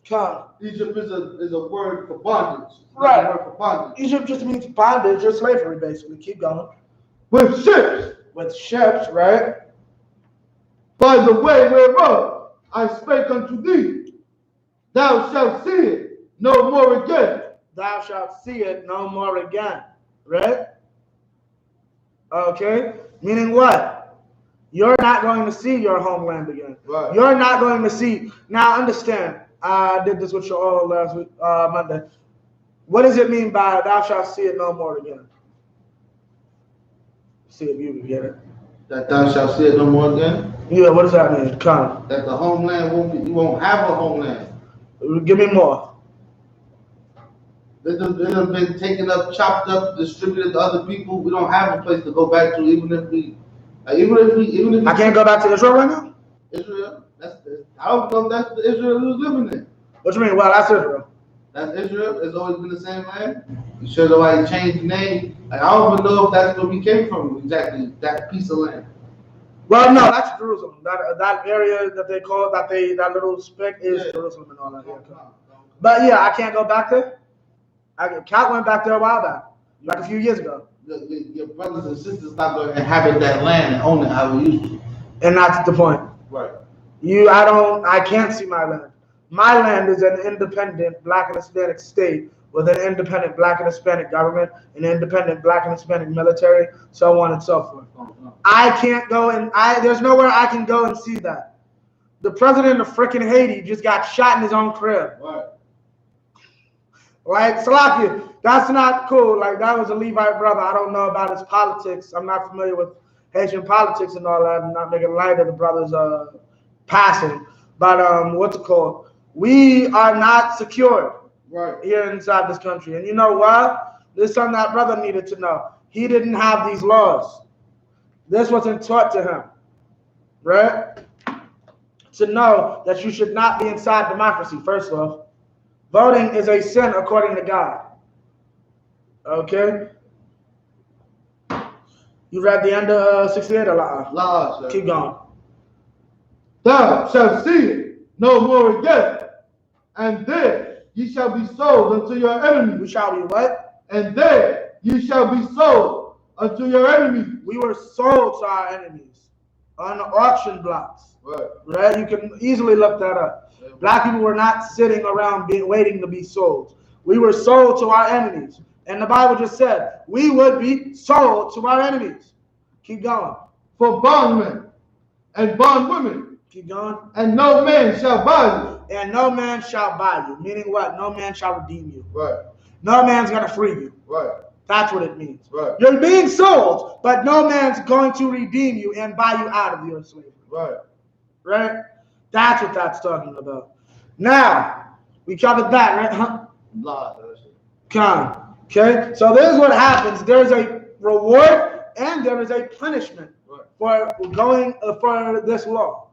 Come. Egypt is a word for bondage. Right. A word for bondage. Egypt just means bondage or slavery, basically. Keep going. With ships. With ships, right? By the way whereof I spake unto thee, thou shalt see it no more again. Thou shalt see it no more again. Right? Okay? Meaning what? You're not going to see your homeland again. Right. You're not going to see. Now understand, I did this with you all last week, Monday. What does it mean by thou shalt see it no more again? See if you can get it. That thou shalt see it no more again? Yeah, what does that mean? Come. That the homeland you won't have a homeland. Give me more. It have been taken up, chopped up, distributed to other people. We don't have a place to go back to, even if we I can't go back to Israel right now? Israel? I don't know if that's the Israel who's living in. What you mean? Well, that's Israel. That's Israel? It's always been the same land? You sure nobody changed the name? I don't even know if that's where we came from, exactly, that piece of land. Well, no, that's Jerusalem. That area that they call, that little speck is Jerusalem and all that. But yeah, I can't go back there. Cat went back there a while back, like a few years ago. Your brothers and sisters not going to inhabit that land and own it how we used to. And that's the point. Right. I can't see my land. My land is an independent Black and Hispanic state with an independent Black and Hispanic government, an independent Black and Hispanic military, so on and so forth. I can't go and there's nowhere I can go and see that. The president of freaking Haiti just got shot in his own crib. Right. Like, Salakia, that's not cool. Like, that was a Levite brother. I don't know about his politics. I'm not familiar with Haitian politics and all that. I'm not making light of the brother's passing. But what's it called? We are not secure here inside this country. And you know what? This is something that brother needed to know. He didn't have these laws. This wasn't taught to him. Right? To know that you should not be inside democracy, first off. Voting is a sin according to God. Okay? You read the end of 68 or La? Keep going. Thou shalt see it no more again, and there ye shall be sold unto your enemies. We shall be what? And there ye shall be sold unto your enemies. We were sold to our enemies on the auction blocks. Right. Right? You can easily look that up. Black people were not sitting around waiting to be sold. We were sold to our enemies. And the Bible just said we would be sold to our enemies. Keep going. For bondmen and bondwomen. Keep going. And no man shall buy you. And no man shall buy you. Meaning what? No man shall redeem you. Right. No man's going to free you. Right. That's what it means. Right. You're being sold, but no man's going to redeem you and buy you out of your slavery. Right. Right? That's what that's talking about. Now, we covered that, right? Huh? Come. Okay? So this is what happens. There's a reward and there is a punishment for going for this law.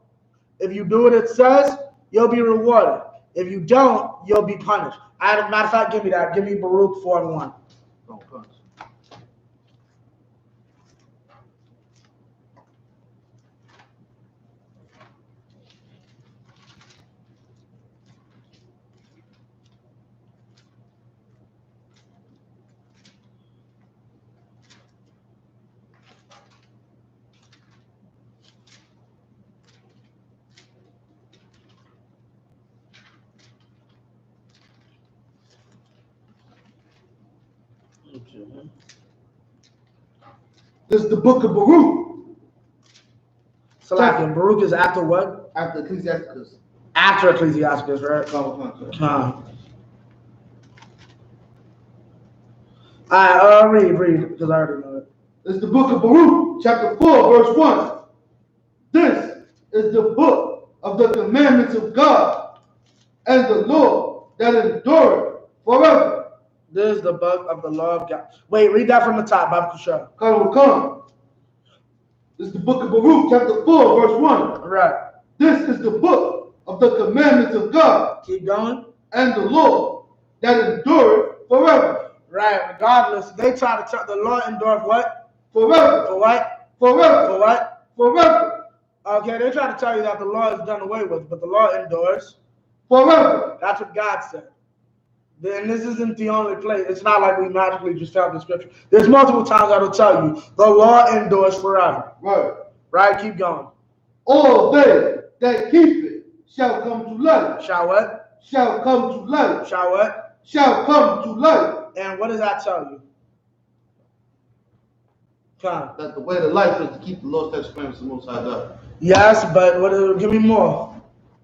If you do what it says, you'll be rewarded. If you don't, you'll be punished. Matter of fact, give me that. Give me Baruch 4:1. Don't punish. This is the book of Baruch. So like Baruch is after what? After Ecclesiasticus. After Ecclesiasticus, right? Come. All right, read, because I already know it. This is the book of Baruch, chapter 4, verse 1. This is the book of the commandments of God and the law that endureth forever. This is the book of the law of God. Wait, read that from the top, Bible Show. Come. This is the book of Baruch, chapter 4, verse 1. Right. This is the book of the commandments of God. Keep going. And the law that endureth forever. Right. Regardless, they try to tell the law endureth what? Forever. For what? Forever. For what? Forever. Okay, they try to tell you that the law is done away with, but the law endures forever. That's what God said. And this isn't the only place. It's not like we magically just found the scripture. There's multiple times I will tell you the law endures forever. Right. Right? Keep going. All they that keep it shall come to life. Shall what? Shall come to life. Shall what? Shall come to life. And what does that tell you? Come. That the way to life is to keep the law, statutes, commandments of the Most High God. Yes, but give me more.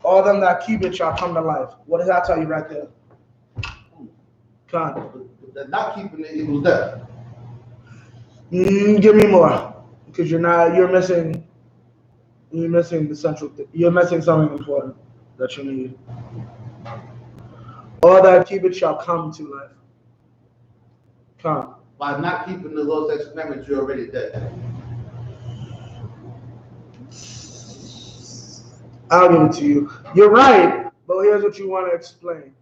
All them that keep it shall come to life. What does that tell you right there? Come. That not keeping it equals death. Give me more, because you're missing the central thing. You're missing something important that you need. All that keep it shall come to life. Come. By not keeping the law, statutes, commandments, you're already dead. I'll give it to you. You're right, but here's what you want to explain.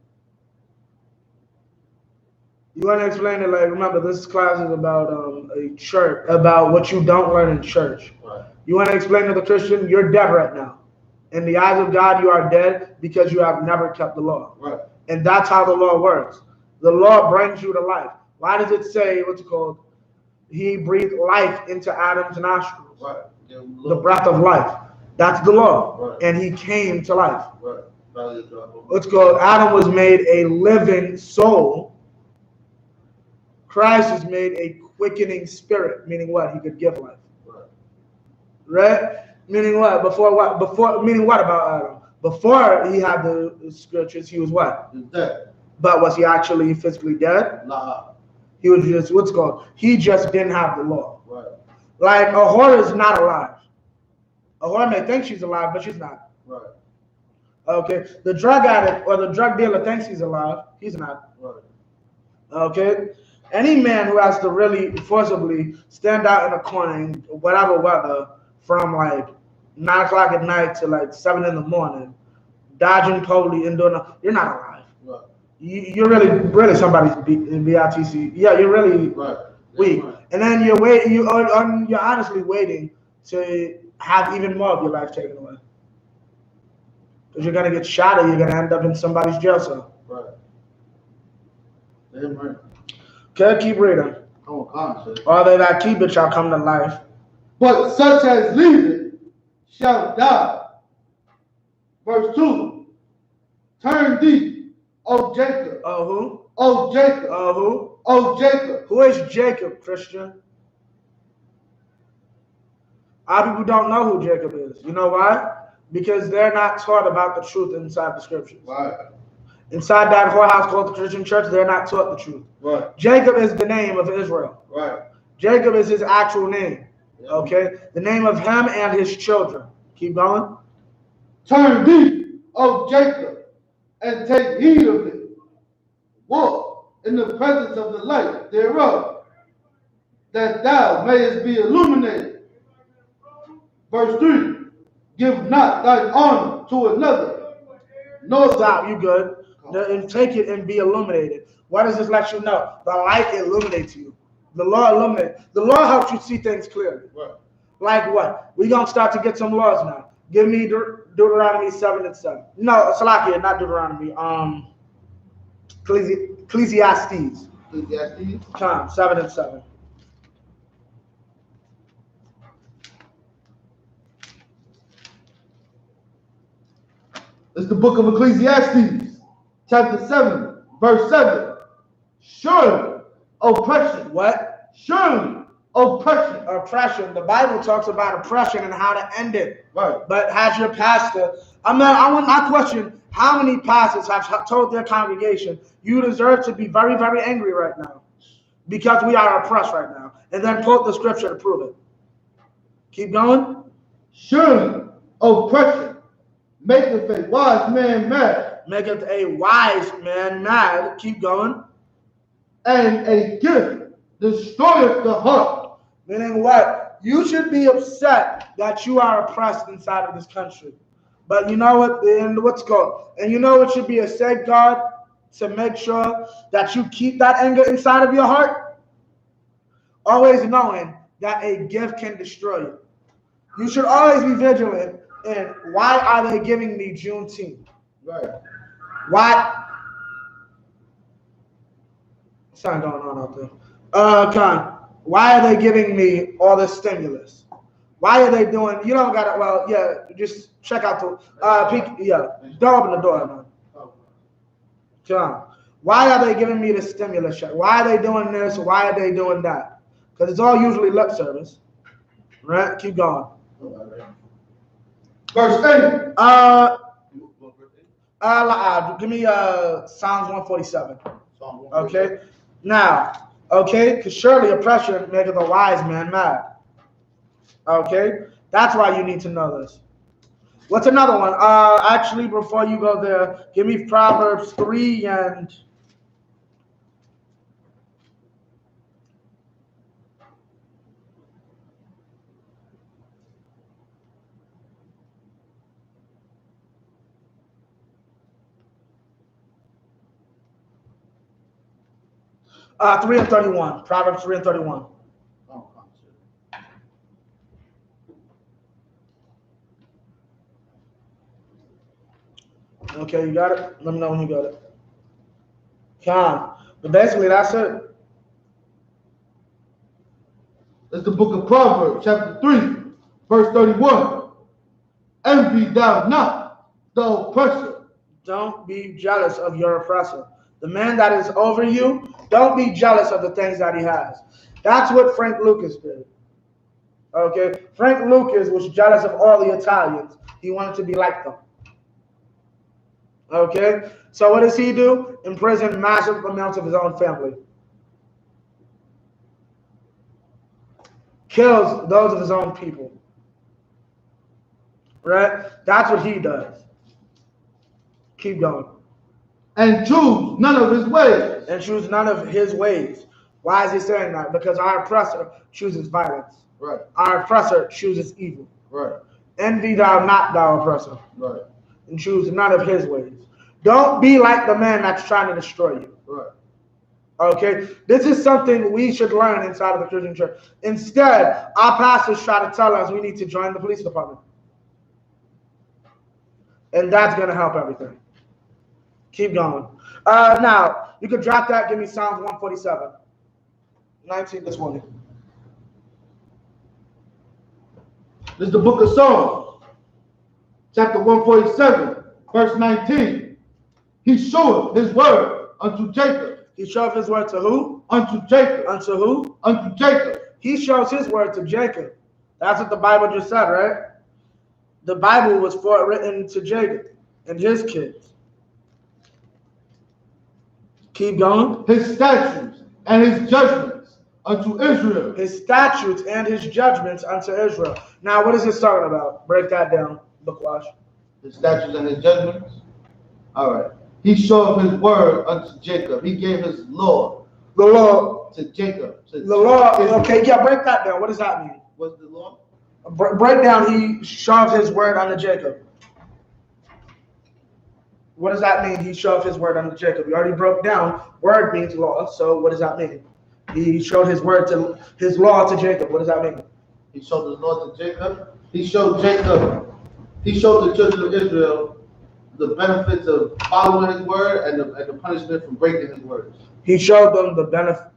You want to explain it like, remember, this class is about a church, about what you don't learn in church. Right. You want to explain to the Christian, you're dead right now. In the eyes of God, you are dead because you have never kept the law. Right. And that's how the law works. The law brings you to life. Why does it say, what's it called? He breathed life into Adam's nostrils. Right. The breath of life. That's the law. Right. And he came to life. Right. What's called? Adam was made a living soul. Christ is made a quickening spirit, meaning what? He could give life. Right? Meaning what? Meaning what about Adam? Before he had the scriptures, he was what? He was dead. But was he actually physically dead? Nah. He was just, what's called? He just didn't have the law. Right. Like a whore is not alive. A whore may think she's alive, but she's not. Right. Okay. The drug addict or the drug dealer thinks he's alive. He's not. Right. Okay. Any man who has to really forcibly stand out in a corner in whatever weather from like 9 o'clock at night to like 7 in the morning, dodging police and doing, you're not alive. Right. You're really somebody's BITC. Yeah, you're really weak. Right. And then you're honestly waiting to have even more of your life taken away. Because you're gonna get shot or you're gonna end up in somebody's jail cell. Right. Damn right. Okay, keep reading. All they that keep it shall come to life. But such as leave it shall die. Verse 2. Turn thee, O Jacob. Who? O Jacob. Who? O Jacob. Who is Jacob, Christian? Our people don't know who Jacob is. You know why? Because they're not taught about the truth inside the scriptures. Right. Inside that whorehouse called the Christian church, they're not taught the truth. Right. Jacob is the name of Israel. Right. Jacob is his actual name. Yeah. Okay? The name of him and his children. Keep going. Turn thee, O Jacob, and take heed of it. Walk in the presence of the light thereof, that thou mayest be illuminated. Verse 3. Give not thine honor to another. No. Stop, you good. And take it and be illuminated. What does this let you know? The light illuminates you. The law illuminates. The law helps you see things clearly. Right. Like what? We're going to start to get some laws now. Give me Deuteronomy 7:7. No, Salakia, not Deuteronomy. Ecclesiastes. Ecclesiastes. Come, 7:7. It's the book of Ecclesiastes, chapter 7, verse 7. Surely oppression. What? Surely oppression. Oppression. The Bible talks about oppression and how to end it. Right. But has your pastor, I question how many pastors have told their congregation, you deserve to be very, very angry right now because we are oppressed right now. And then quote the scripture to prove it. Keep going. Surely oppression maketh a wise man mad. Maketh a wise man mad. Keep going. And a gift destroyeth the heart. Meaning what? You should be upset that you are oppressed inside of this country. But you know what? And what's called? And you know what should be a safeguard to make sure that you keep that anger inside of your heart? Always knowing that a gift can destroy you. You should always be vigilant. And why are they giving me Juneteenth? Right. Why? Something going on out there. Con, why are they giving me all this stimulus? Why are they doing? You don't got it. Well, yeah. Just check out the peek. Yeah. Don't open the door, man. Con, why are they giving me the stimulus check? Why are they doing this? Why are they doing that? Because it's all usually lip service, right? Keep going. Verse 8. Give me Psalms 147. Okay. Now, okay, because surely oppression maketh a wise man mad. Okay, that's why you need to know this. What's another one? Actually, before you go there, give me Proverbs 3 and 3 and 31. Proverbs 3 and 31. Okay, you got it? Let me know when you got it. Come. But basically, that's it. It's the book of Proverbs, chapter 3, verse 31. Envy thou not the oppressor. Don't be jealous of your oppressor. The man that is over you, don't be jealous of the things that he has. That's what Frank Lucas did. Okay? Frank Lucas was jealous of all the Italians. He wanted to be like them. Okay? So what does he do? Imprison massive amounts of his own family. Kills those of his own people. Right? That's what he does. Keep going. And choose none of his ways. And choose none of his ways. Why is he saying that? Because our oppressor chooses violence. Right. Our oppressor chooses evil. Right. Envy thou not thou oppressor. Right. And choose none of his ways. Don't be like the man that's trying to destroy you. Right. Okay? This is something we should learn inside of the Christian church. Instead, our pastors try to tell us we need to join the police department. And that's going to help everything. Keep going. Now, you could drop that. Give me Psalms 147. 19 this morning. This is the book of Psalms, chapter 147, verse 19. He showeth his word unto Jacob. He showed his word to who? Unto Jacob. Unto who? Unto Jacob. He shows his word to Jacob. That's what the Bible just said, right? The Bible was written to Jacob and his kids. Keep going. His statutes and his judgments unto Israel. His statutes and his judgments unto Israel. Now, what is this talking about? Break that down, Bookwash. His statutes and his judgments? All right. He showed his word unto Jacob. He gave his law. The law. To Jacob. The law. Okay, yeah, break that down. What does that mean? What's the law? Break down, he shoved his word unto Jacob. What does that mean? He shoved his word unto Jacob. You already broke down. Word means law. So what does that mean? He showed his word to his law to Jacob. What does that mean? He showed his law to Jacob. He showed Jacob. He showed the children of Israel the benefits of following his word and the punishment from breaking his words. He showed them the benefits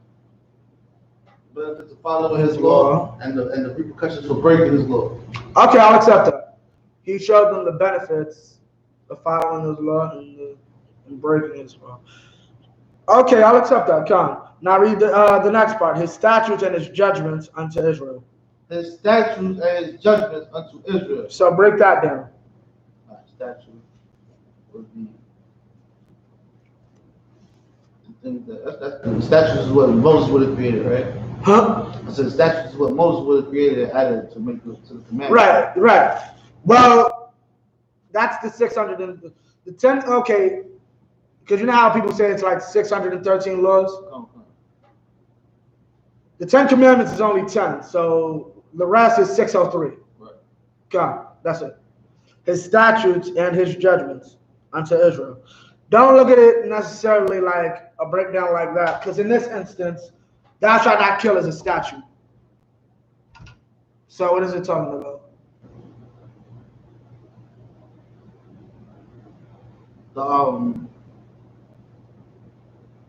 of following his law and the repercussions for breaking his law. Okay, I'll accept that. He showed them the benefits of following his law and breaking his law. Okay, I'll accept that. Come on. Now read the next part. His statutes and his judgments unto Israel. His statutes and his judgments unto Israel. So break that down. Statute would be. The statutes is what Moses would have created, right? Huh? So the statutes is what Moses would have created and added to make to the commandment. Right, right. Well, that's the 600 and the 10. Okay, because you know how people say it's like 613 laws. The 10 commandments is only 10, so the rest is 603. Right. God, that's it. His statutes and his judgments unto Israel. Don't look at it necessarily like a breakdown like that, because in this instance, thou shalt not kill is a statute. So what is it talking about?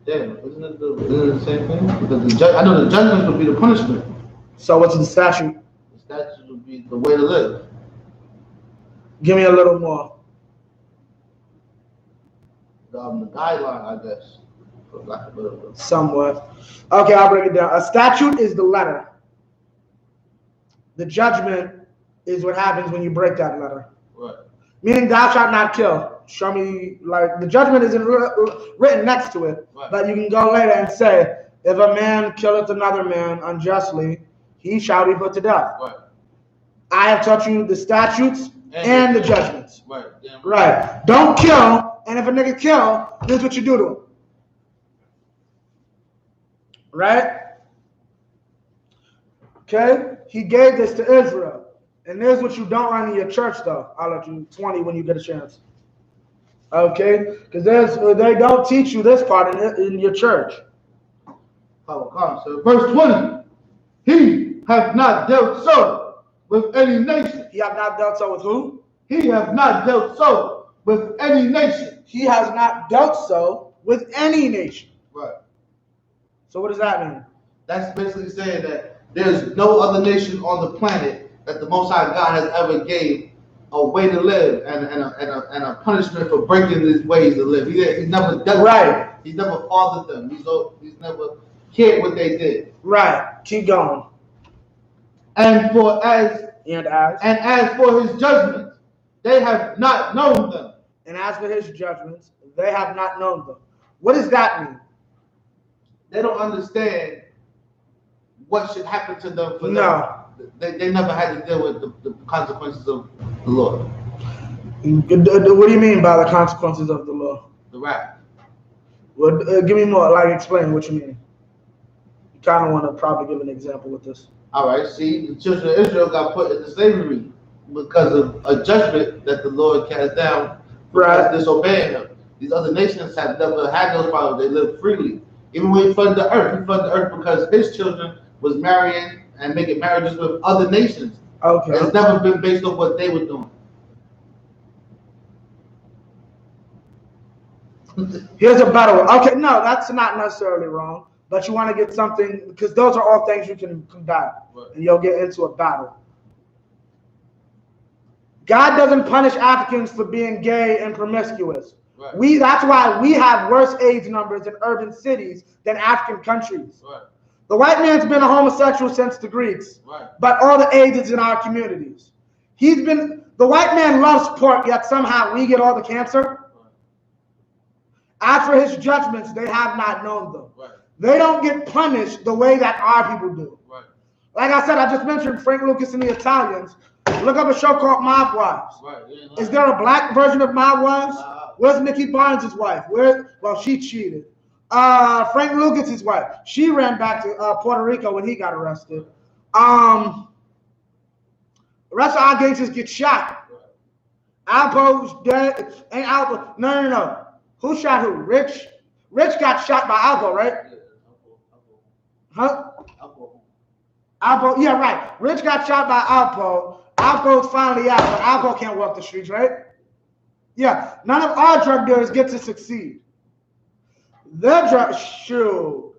Isn't it the same thing? Because I know the judgment would be the punishment. So what's the statute? The statute would be the way to live. Give me a little more. The guideline, I guess. For lack of a better word. Somewhat. Okay, I'll break it down. A statute is the letter. The judgment is what happens when you break that letter. Right. Meaning thou shalt not kill. Show me, like, the judgment isn't written next to it. Right. But you can go later and say, if a man killeth another man unjustly, he shall be put to death. Right. I have taught you the statutes and the judgments. Right. Yeah. Right. Don't kill, and if a nigga kill, this is what you do to him. Right? Okay? He gave this to Israel. And here's what you don't learn in your church, though. I'll let you 20 when you get a chance. Okay? Because they don't teach you this part in your church. So verse 20. He hath not dealt so with any nation. He hath not dealt so with who? He hath not dealt so with any nation. He has not dealt so with any nation. Right. So what does that mean? That's basically saying that there's no other nation on the planet that the Most High God has ever gave a way to live and a punishment for breaking these ways to live. He's never done right. He's never fathered them. He's never cared what they did. Right. Keep going. And as for his judgments, they have not known them. And as for his judgments, they have not known them. What does that mean? They don't understand what should happen to them for them. They never had to deal with the consequences of the law. What do you mean by the consequences of the law? The wrath. Well, give me more. Like, explain what you mean. You kind of want to probably give an example with this. All right. See, the children of Israel got put into slavery because of a judgment that the Lord cast down for disobeying him. These other nations have never had those problems. They live freely. Even when he flooded the earth because his children was marrying and making marriages with other nations. Okay. It's never been based on what they were doing. Here's a better one. Okay, no, that's not necessarily wrong. But you want to get something, because those are all things you can combat. Right. And you'll get into a battle. God doesn't punish Africans for being gay and promiscuous. Right. That's why we have worse AIDS numbers in urban cities than African countries. Right. The white man's been a homosexual since the Greeks, right, but all the AIDS is in our communities. The white man loves pork, yet somehow we get all the cancer. Right. As for his judgments, they have not known them. Right. They don't get punished the way that our people do. Right. Like I said, I just mentioned Frank Lucas and the Italians. Look up a show called Mob Wives. Right. Yeah, is there a black version of Mob Wives? Where's Nikki Barnes' wife? Well, she cheated. Frank Lucas' wife. She ran back to Puerto Rico when he got arrested. The rest of our gangsters get shot. Alpo's dead. Ain't Alpo? No. Who shot who? Rich? Rich got shot by Alpo, right? Huh? Alpo, yeah, right. Rich got shot by Alpo. Alpo's finally out, but Alpo can't walk the streets, right? Yeah, none of our drug dealers get to succeed. Their drug, shoot.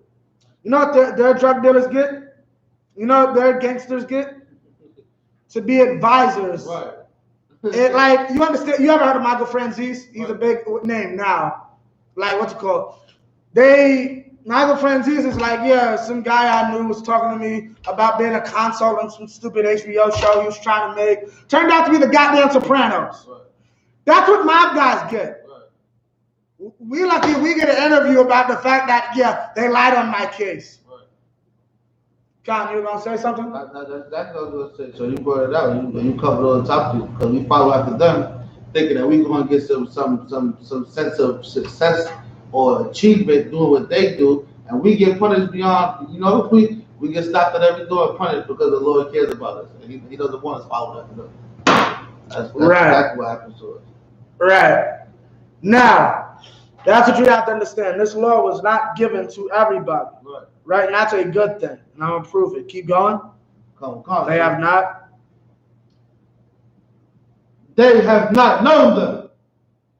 You know what their drug dealers get? You know what their gangsters get? To be advisors. Right. Like, you understand, you ever heard of Michael Franzese? He's a big name now. Like, what's it called? Michael Franzese is like, yeah, some guy I knew was talking to me about being a consult on some stupid HBO show he was trying to make. Turned out to be the goddamn Sopranos. Right. That's what mob guys get. Right. We lucky we get an interview about the fact that, yeah, they lied on my case. Right. Con, you were going to say something? That's what I was going to say. So you brought it out. You covered all the topics because we follow after them, thinking that we're going to get some sense of success or achievement doing what they do, and we get punished beyond, we get stopped at every door and punished because the Lord cares about us. And he doesn't want us following after them. That's right. What happens to us. Right. Now, that's what you have to understand. This law was not given to everybody. Right? And that's a good thing. And I'm going to prove it. Keep going. Come. They have not. They have not known them.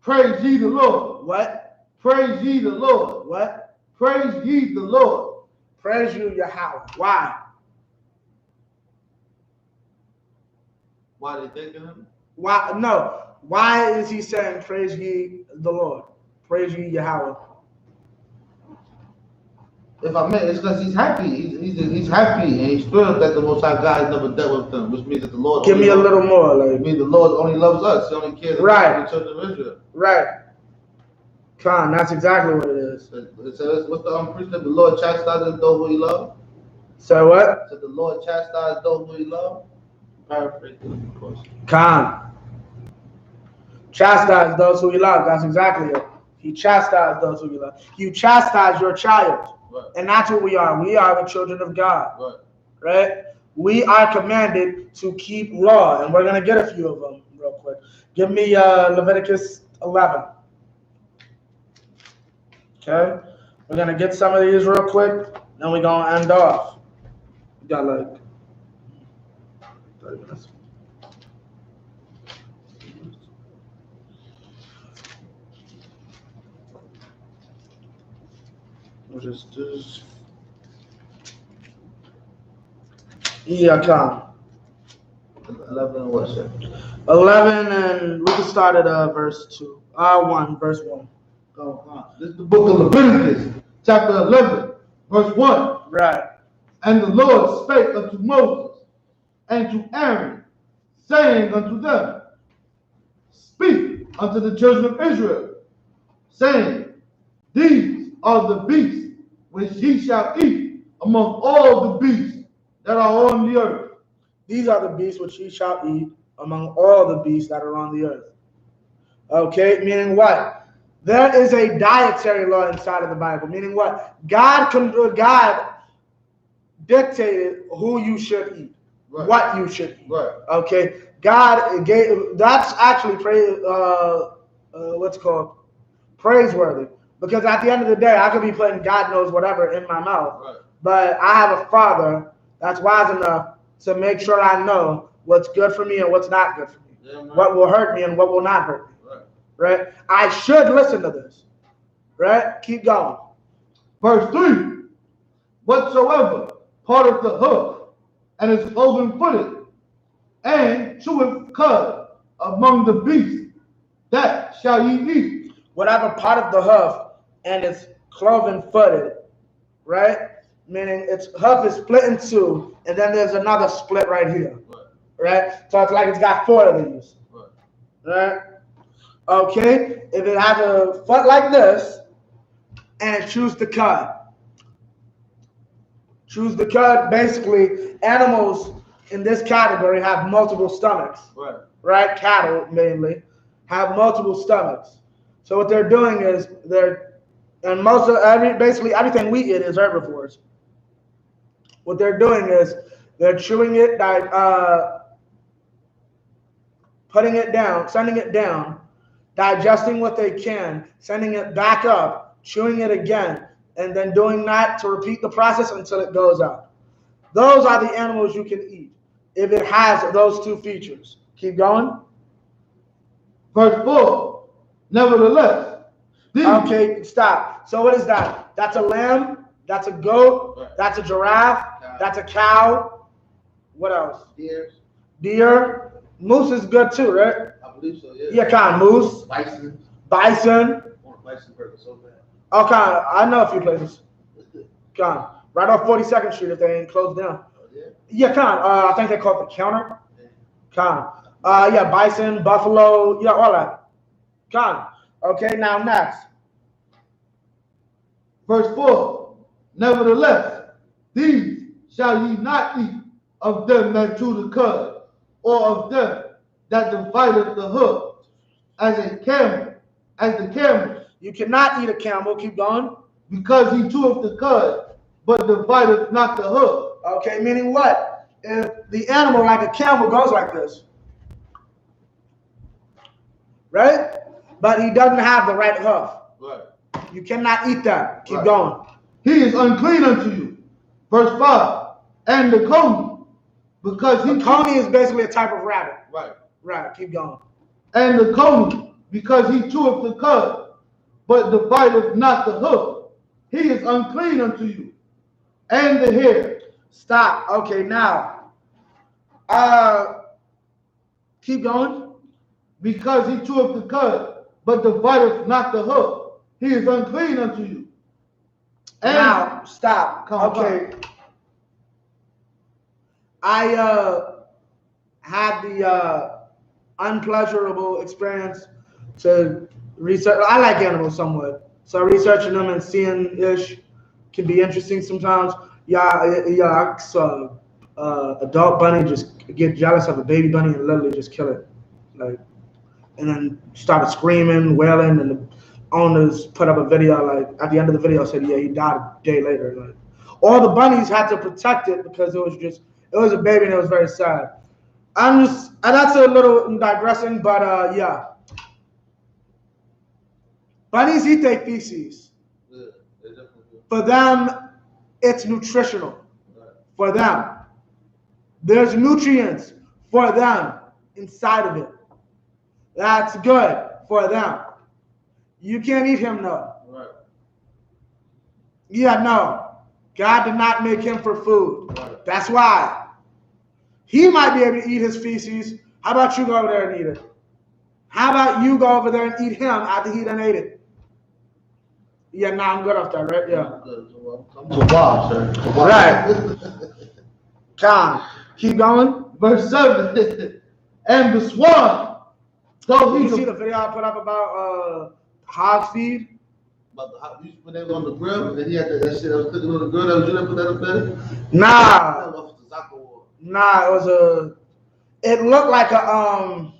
Praise ye the Lord. What? Praise ye the Lord. What? Praise ye the Lord. Praise you, Yahweh. Why? Why they thanking him? Why? No. Why is he saying praise ye the Lord? Praise ye Yahweh. If I may, it's because he's happy. He's happy and he's thrilled that the Most High God has never dealt with him, which means that the Lord. Give me a little more. Like, it means the Lord only loves us. He only cares about the children of Israel. Right. Con, that's exactly what it is. So what's the precept? The Lord chastises those who he loves. So what? So the Lord chastises those who he loves. Paraphrase, of course. Con. Chastise those who he loves. That's exactly it. He chastised those who he loves. You chastise your child. Right. And that's what we are. We are the children of God. Right? We are commanded to keep law. And we're going to get a few of them real quick. Give me Leviticus 11. Okay? We're going to get some of these real quick. Then we're going to end off. We got like 30 minutes. What is this? Yeah, come. 11 and what, sir? 11 and we can start at verse 2. 1, verse 1. This is the book of Leviticus, chapter 11, verse 1. Right. And the Lord spake unto Moses and to Aaron, saying unto them, Speak unto the children of Israel, saying, These are the beasts which ye shall eat among all the beasts that are on the earth. These are the beasts which ye shall eat among all the beasts that are on the earth. Okay, meaning what? There is a dietary law inside of the Bible, meaning what? God dictated who you should eat, right, what you should eat. Right. Okay, God gave. That's actually what's called praiseworthy, because at the end of the day, I could be putting God knows whatever in my mouth, right, but I have a Father that's wise enough to make sure I know what's good for me and what's not good for me, yeah, what will hurt me and what will not hurt me. Right? I should listen to this. Right? Keep going. Verse 3. Whatsoever parteth the hoof and is cloven-footed and cheweth cud among the beasts, that shall ye eat. whatever part of the hoof and it's cloven-footed, right? Meaning its hoof is split in two, and then there's another split right here, right? So it's like it's got four of these, right? Okay, if it has a foot like this, and it chews the cud. Chews the cud, basically, animals in this category have multiple stomachs, right? Cattle, mainly, have multiple stomachs. So what they're doing is basically everything we eat is herbivores. What they're doing is they're chewing it, putting it down, sending it down, digesting what they can, sending it back up, chewing it again, and then doing that to repeat the process until it goes out. Those are the animals you can eat if it has those two features. Keep going. Verse 4. Nevertheless. Okay, stop. So what is that? That's a lamb. That's a goat. That's a giraffe. That's a cow. What else? Deer. Moose is good too, right? I believe so, yeah. Yeah, kind of moose. Bison. Bison. I want a bison burger so bad. Oh, kind of. I know a few places. Kind of. Right off 42nd Street if they ain't closed down. Oh, yeah? Yeah, kind of. I think they call it the counter. Kind of. Yeah, bison, buffalo, yeah, all that. Kind of. Okay, now next. Verse 4. Nevertheless, these shall ye not eat of them that chew the cud, or of them that divideth the hoof, as the camel. You cannot eat a camel. Keep going. Because he cheweth the cud, but divideth not the hoof. Okay, meaning what? If the animal, like a camel, goes like this, right? But he doesn't have the right hoof. Right. You cannot eat that. Keep going. He is unclean unto you. Verse 5. And the coney, because he... The coney is basically a type of rabbit. Right. Right, keep going. And the coney, because he cheweth the cud, but divideth not the hoof. He is unclean unto you. And the hare. Stop. Okay, now. Keep going. Because he cheweth the cud, but divideth not the hoof. He is unclean unto you. And now, stop. Okay. I had the unpleasurable experience to research. I like animals somewhat, so researching them and seeing ish can be interesting sometimes. I saw adult bunny just get jealous of a baby bunny and literally just kill it, like, and then started screaming, wailing, and the owners put up a video. Like at the end of the video, said, "Yeah, he died a day later." Like all the bunnies had to protect it because it was a baby and it was very sad. And that's a little digressing, but yeah. Bunnies eat their feces. For them, it's nutritional. For them. There's nutrients for them inside of it. That's good for them. You can't eat him, no. Right. Yeah, no. God did not make him for food. Right. That's why. He might be able to eat his feces. How about you go over there and eat it? How about you go over there and eat him after he done ate it? Yeah, nah, I'm good off that, right? Yeah. I'm Kebab, sir. Right. Come. Keep going. Verse 7. And the swan. So you see the video I put up about hog feed? About the hot, when they was on the grill, and he had that shit that was cooking on the grill. That was you that put that up there? Nah. It looked like a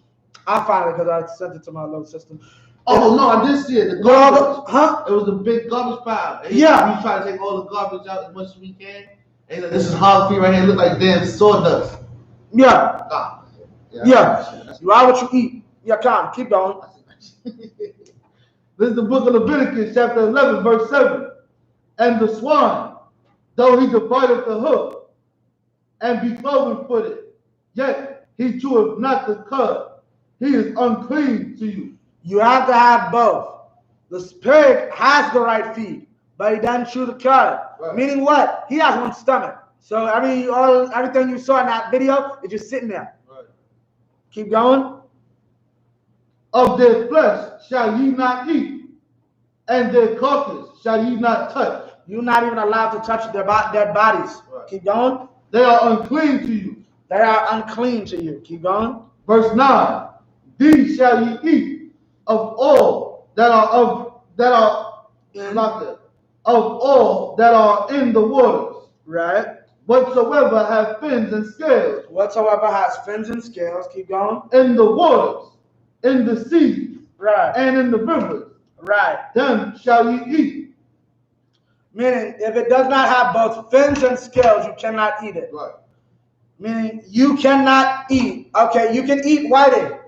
I'll find it because I sent it to my little system. Oh no, I did see it. The garbage, huh? It was a big garbage pile. And yeah. We try to take all the garbage out as much as we can. And this is hog feed right here. It look like damn sawdust. Yeah. Ah. Yeah. You are what you eat. Yeah, come. Keep going. This is the book of Leviticus, chapter 11, verse 7. And the swan, though he divideth the hoof, and be cloven-footed, yet he cheweth not the cud. He is unclean to you. You have to have both. The pig has the right feet, but he doesn't chew the cud. Right. Meaning what? He has one stomach. So everything you saw in that video is just sitting there. Right. Keep going. Of their flesh shall ye not eat, and their carcass shall ye not touch. You're not even allowed to touch their dead bodies. Right. Keep going. They are unclean to you. They are unclean to you. Keep going. Verse 9. These shall ye eat of all that are in the waters. Right. Whatsoever have fins and scales. Whatsoever has fins and scales. Keep going. In the waters, in the seas, right, and in the rivers. Right. Them shall ye eat. Meaning, if it does not have both fins and scales, you cannot eat it. Right. Meaning, you cannot eat. Okay, you can eat whiting.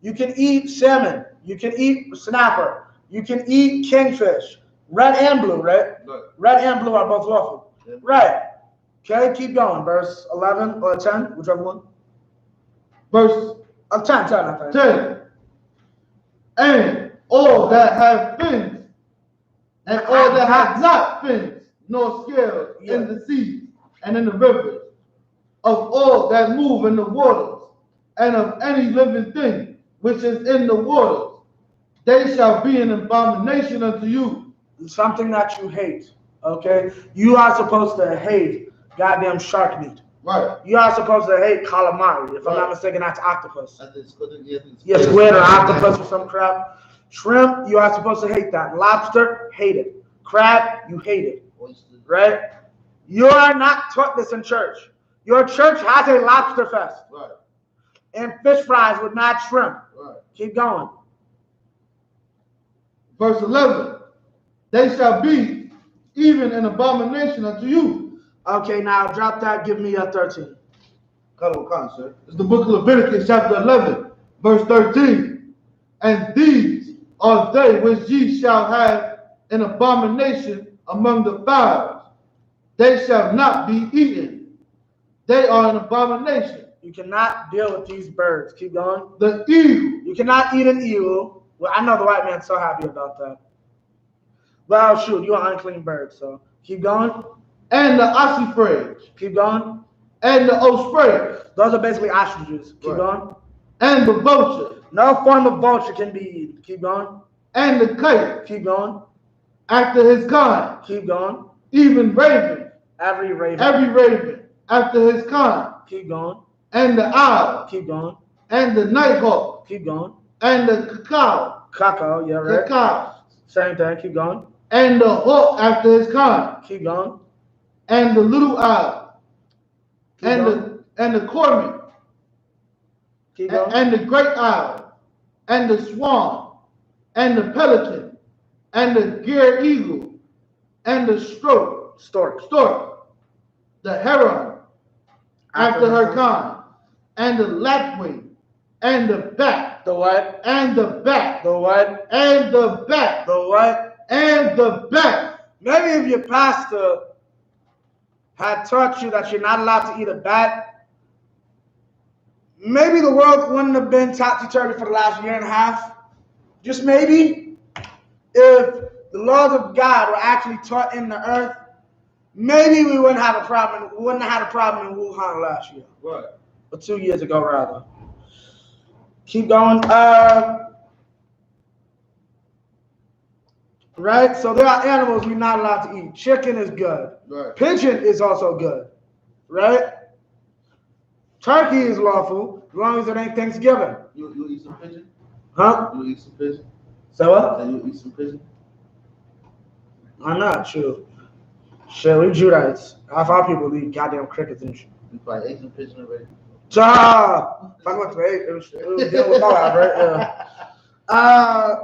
You can eat salmon. You can eat snapper. You can eat kingfish. Red and blue, right? Right. Red and blue are both lawful. Yeah. Right. Okay, keep going. Verse 11 or 10, whichever one. Verse 10, I think. 10. And all that have fins, and all that have not fins, nor scales in the seas and in the rivers, of all that move in the waters, and of any living thing which is in the waters, they shall be an abomination unto you. Something that you hate. Okay? You are supposed to hate goddamn shark meat. Right. You are supposed to hate calamari. If I'm not mistaken, that's octopus. Yeah, squid or octopus or some crap. Shrimp, you are supposed to hate that. Lobster, hate it. Crab, you hate it. Right? You are not taught this in church. Your church has a lobster fest. Right. And fish fries with not shrimp. Right. Keep going. Verse 11. They shall be even an abomination unto you. Okay, now drop that. Give me a 13. It's the book of Leviticus, chapter 11, verse 13. And these are they which ye shall have an abomination among the fowls. They shall not be eaten. They are an abomination. You cannot deal with these birds. Keep going. The eagle. You cannot eat an eagle. Well, I know the white man's so happy about that. Well, shoot, you're an unclean bird, so keep going. And the ossifrage. Keep going. And the osprey. Those are basically ostriches. Keep going. And the vulture. No form of vulture can be eaten. Keep going. And the kite. Keep going. After his kind. Keep going. Even raven. Every raven. Every raven. After his kind. Keep going. And the owl. Keep going. And the nighthawk. Keep going. And the cacao. Cacao, yeah, right. Cacao. Same thing. Keep going. And the hawk after his kind. Keep going. And the little owl. Keep going. And the cormorant. Keep going. And the great owl. And the swan. And the pelican. And the gier eagle. And the stork. The heron after her kind. And the lapwing. And the bat. The what? And the bat. The what? And the bat. The what? And the bat. Maybe if your pastor had taught you that you're not allowed to eat a bat, maybe the world wouldn't have been topsy-turvy for the last year and a half. Just maybe. If the laws of God were actually taught in the earth, maybe we wouldn't have a problem. We wouldn't have had a problem in Wuhan last year. Right. Or 2 years ago, rather. Keep going. Right? So there are animals we're not allowed to eat. Chicken is good. Right. Pigeon is also good. Right? Turkey is lawful as long as it ain't Thanksgiving. You eat some pigeon? Huh? You eat some pigeon? So what? You eat some pigeon? I'm not sure. Shit, we Judites. Half our people eat goddamn crickets and shit. You probably ate some pigeon already. If I went to eat, it was dealing with Moab, right? Yeah.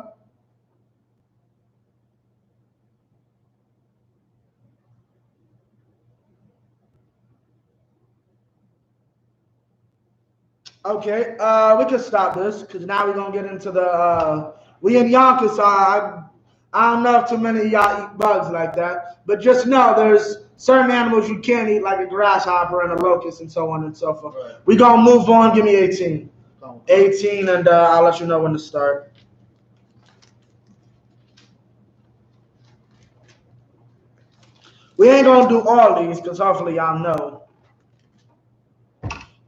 Okay, we can stop this because now we're gonna get into the we in Yonkers, so I don't know if too many of y'all eat bugs like that, but just know there's certain animals you can't eat, like a grasshopper and a locust and so on and so forth. Right. We're gonna move on. Give me 18. 18, and I'll let you know when to start. We ain't gonna do all these because hopefully y'all know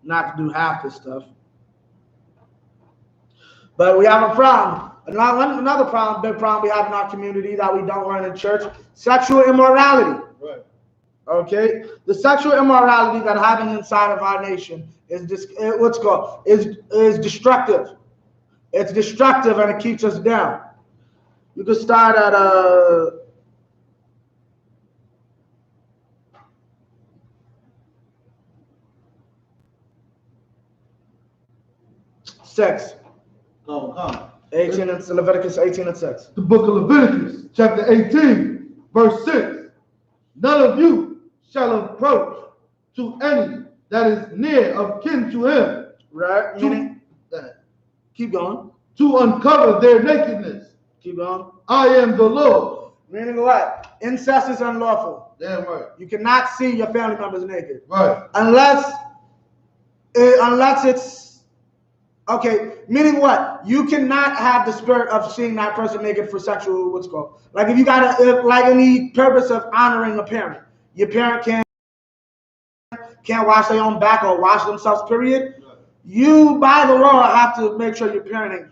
not to do half this stuff. But we have a problem. Another problem, big problem we have in our community that we don't learn in church: sexual immorality. Right. Okay, the sexual immorality that happening inside of our nation is is destructive. It's destructive and it keeps us down. You can start at 6. Oh, come. 18 and Leviticus 18 and 6. The book of Leviticus, chapter 18, verse 6. None of you shall approach to any that is near of kin to him. Right? Meaning, keep going. To uncover their nakedness. Keep going. I am the Lord. Meaning what? Incest is unlawful. Damn right. You cannot see your family members naked. Right. Unless it's okay. Meaning what? You cannot have the spirit of seeing that person naked for sexual like if you got like any purpose of honoring a parent. Your parent can't wash their own back or wash themselves, period. Right. You by the law have to make sure your parent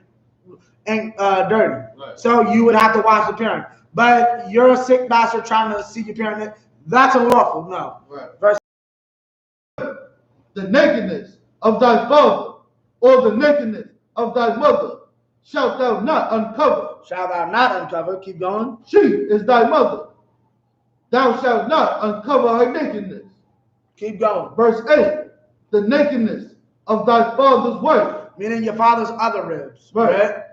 ain't dirty. Right. So you would have to wash the parent. But you're a sick bastard trying to see your parent, that's unlawful. No. Right. Verse. The nakedness of thy father or the nakedness of thy mother shalt thou not uncover. Shalt thou not uncover. Keep going. She is thy mother. Thou shalt not uncover her nakedness. Keep going. Verse 8. The nakedness of thy father's wife. Meaning your father's other ribs. Right.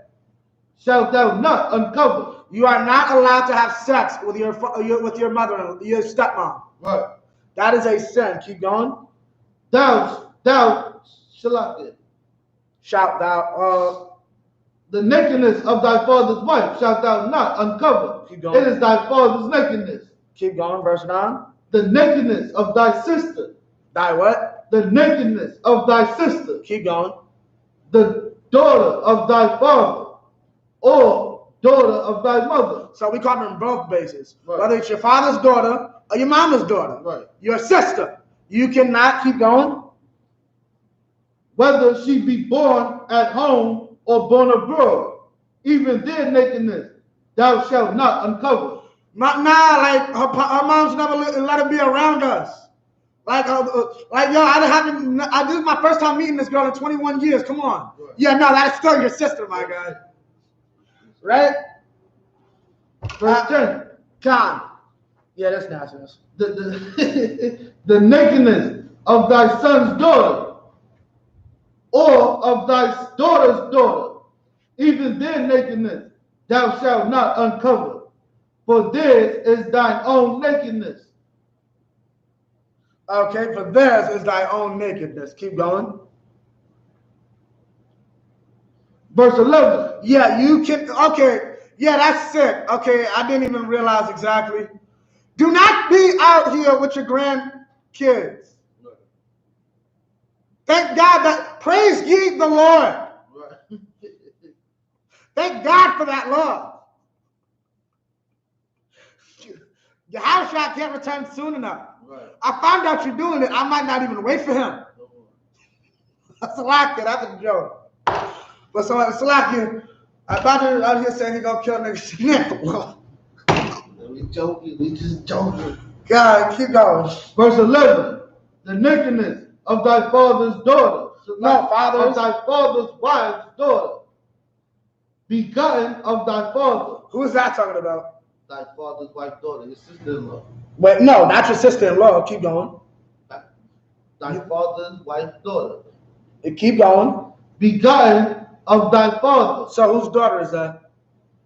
Shalt thou not uncover. You are not allowed to have sex with your mother, your stepmom. Right. That is a sin. Keep going. Thou shalt thou the nakedness of thy father's wife shalt thou not uncover. Keep going. It is thy father's nakedness. Keep going. Verse 9. The nakedness of thy sister. Thy what? The nakedness of thy sister. Keep going. The daughter of thy father or daughter of thy mother. So we call them both bases. Right. Whether it's your father's daughter or your mama's daughter. Right. Your sister. You cannot. Keep going. Whether she be born at home or born abroad, even their nakedness thou shalt not uncover. Like her mom's never let her be around us. Like yo, this is my first time meeting this girl in 21 years. Come on. Right. Yeah, no, that's still your sister, my guy. Right? Verse 10. Con. Yeah, that's nonsense. The nakedness of thy son's daughter or of thy daughter's daughter, even their nakedness thou shalt not uncover, for theirs is thine own nakedness. Okay, for theirs is thy own nakedness. Keep going. Verse 11. Yeah, you can. Okay, yeah, that's sick. Okay, I didn't even realize exactly. Do not be out here with your grandkids. Thank God that, praise ye the Lord. Right. Thank God for that love. Your house shot can't return soon enough. Right. I found out you're doing it. I might not even wait for him. That's a lot, kid. That's a joke. But so it's like you. I thought you out here saying he gonna kill niggas. We joking. We just joking. God, keep going. Verse 11. The nakedness of thy father's daughter. Of thy father's wife's daughter. Begotten of thy father. Who is that talking about? Thy father's wife's daughter, your sister-in-law. Wait, no, not your sister-in-law. Keep going. Thy father's wife's daughter. Keep going. Begotten of thy father. So whose daughter is that?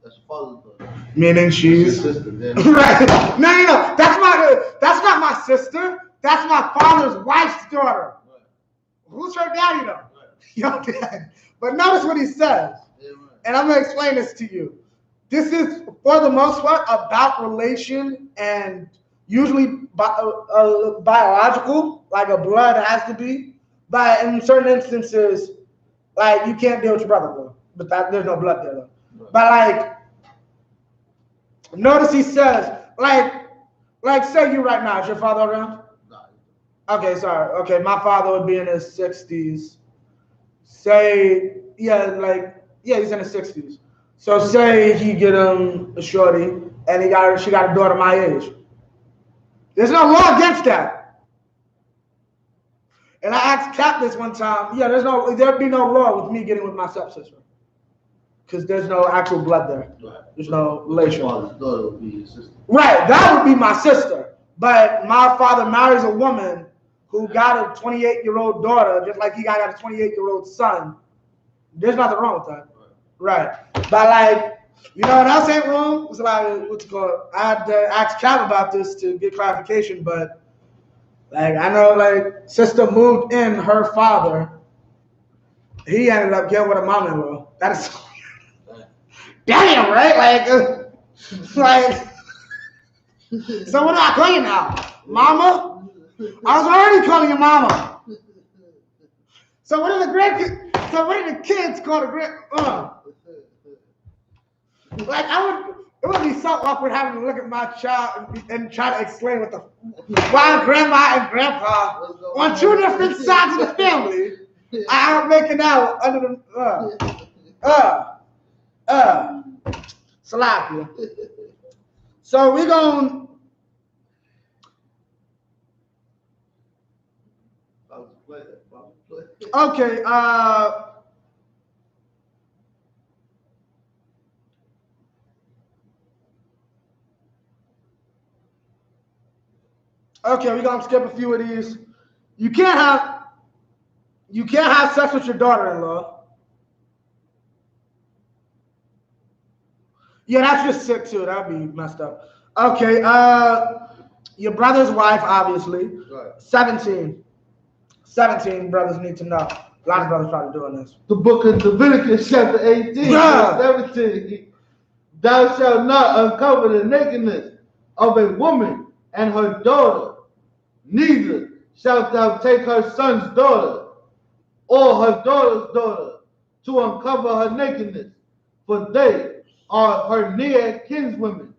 That's your father's daughter. Meaning she's sister, then. Right. No. That's not my sister. That's my father's wife's daughter. Right. Who's her daddy though? Right. Your dad. But notice what he says. Yeah, right. And I'm gonna explain this to you. This is, for the most part, about relation and usually biological, like a blood has to be. But in certain instances, like you can't deal with your brother, bro. But there's no blood there, though. Right. But like, notice he says, like say you right now, is your father around? No. Okay, sorry. Okay, my father would be in his 60s. Say, he's in his 60s. So say he get him a shorty, and she got a daughter my age. There's no law against that. And I asked Cap this one time. Yeah, there'd be no law with me getting with my stepsister, because there's no actual blood there. Right. There's no relation. Father's daughter would be your sister. Right, that would be my sister. But my father marries a woman who got a 28-year-old daughter, just like he got a 28-year-old son. There's nothing wrong with that. Right. But like, you know what else ain't wrong? It's like, what's it called? I had to ask Cap about this to get clarification, but like, I know like sister moved in her father. He ended up getting with a mom-in-law. That is so damn, right? Like, so what do I call you now? Mama? I was already calling you mama. So what are the kids call the grand? Like it would be so awkward having to look at my child and try to explain why grandma and grandpa on two different sides of the family are making out under the Salakia. So we're going. Okay. Okay, we're gonna skip a few of these. You can't have sex with your daughter-in-law. Yeah, that's just sick too. That'd be messed up. Okay, your brother's wife, obviously. Right. 17 brothers need to know. A lot of brothers probably doing this. The book of Leviticus, chapter 18, verse 17. Thou shalt not uncover the nakedness of a woman and her daughter, neither shalt thou take her son's daughter or her daughter's daughter to uncover her nakedness, for they are her near kinswomen.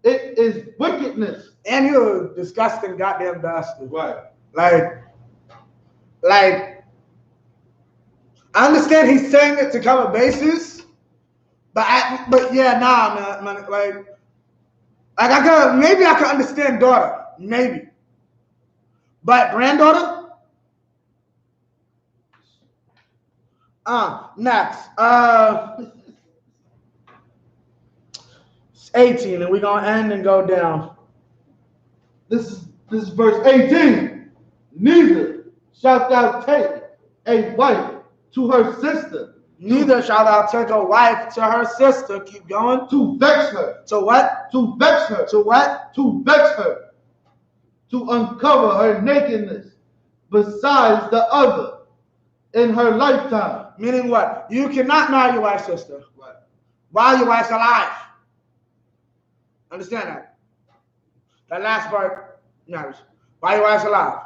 It is wickedness. And you're a disgusting goddamn bastard. Right. Like, I understand he's saying it to cover bases, but yeah, nah, man. Like maybe I could understand daughter, maybe, but granddaughter. Next, 18, and we're gonna end and go down. This is verse 18. Neither shalt thou take a wife to her sister. Neither shalt thou take a wife to her sister. Keep going. To vex her. To what? To vex her. To what? To vex her. To uncover her nakedness besides the other in her lifetime. Meaning what? You cannot marry your wife's sister. Right. While your wife's alive. Understand that? That last part matters. While your wife's alive,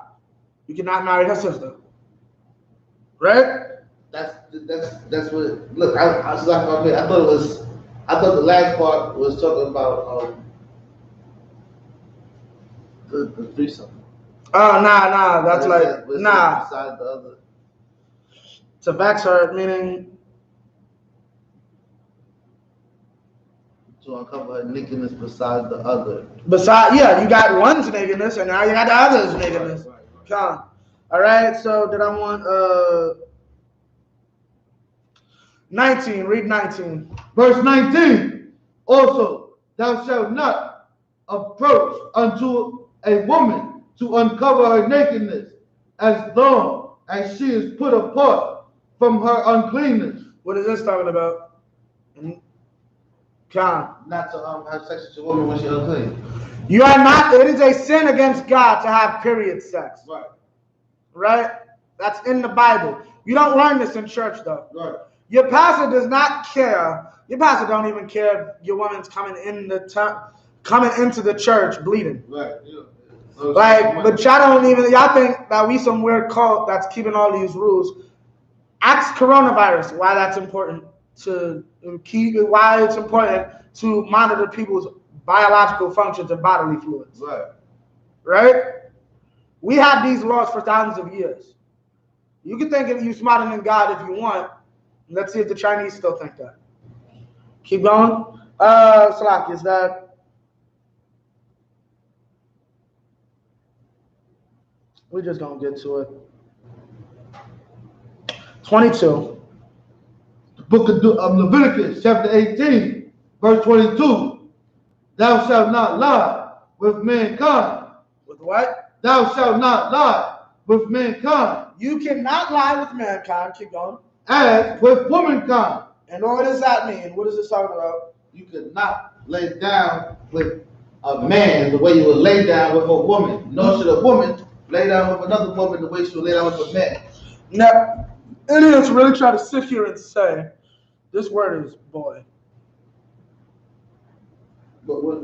you cannot marry her sister. Right? That's what. Look, I was like, I thought the last part was talking about the threesome. Oh, nah. That's like nah. Besides the other. To vex her, meaning to uncover her nakedness besides the other. Yeah, you got one's nakedness, and now you got the other's nakedness. Right. Come. All right. So did I want 19? Read 19. Verse 19. Also, thou shalt not approach unto a woman to uncover her nakedness, as long as she is put apart from her uncleanness. What is this talking about? Come. Not to have sex with a woman when she's unclean. You are not. It is a sin against God to have period sex. Right. Right. That's in the Bible. You don't learn this in church though. Right. Your pastor does not care. Your pastor don't even care if your woman's coming into the church bleeding. Right. Yeah. But y'all think that we some weird cult that's keeping all these rules. Ask coronavirus why that's important to keep. Why it's important to monitor people's biological functions and bodily fluids. Right. Right. We have these laws for thousands of years. You can think you're smarter than God if you want. Let's see if the Chinese still think that. Keep going. Salaki, is that? We're just gonna get to it. 22. The book of Leviticus, chapter 18, verse 22. Thou shalt not lie with mankind. With what? Thou shalt not lie with mankind. You cannot lie with mankind. Keep going. As with womankind. And what does that mean? What is this talking about? You could not lay down with a man the way you would lay down with a woman. Nor should a woman lay down with another woman the way she would lay down with a man. Now, idiots really try to sit here and say, this word is boy. But what?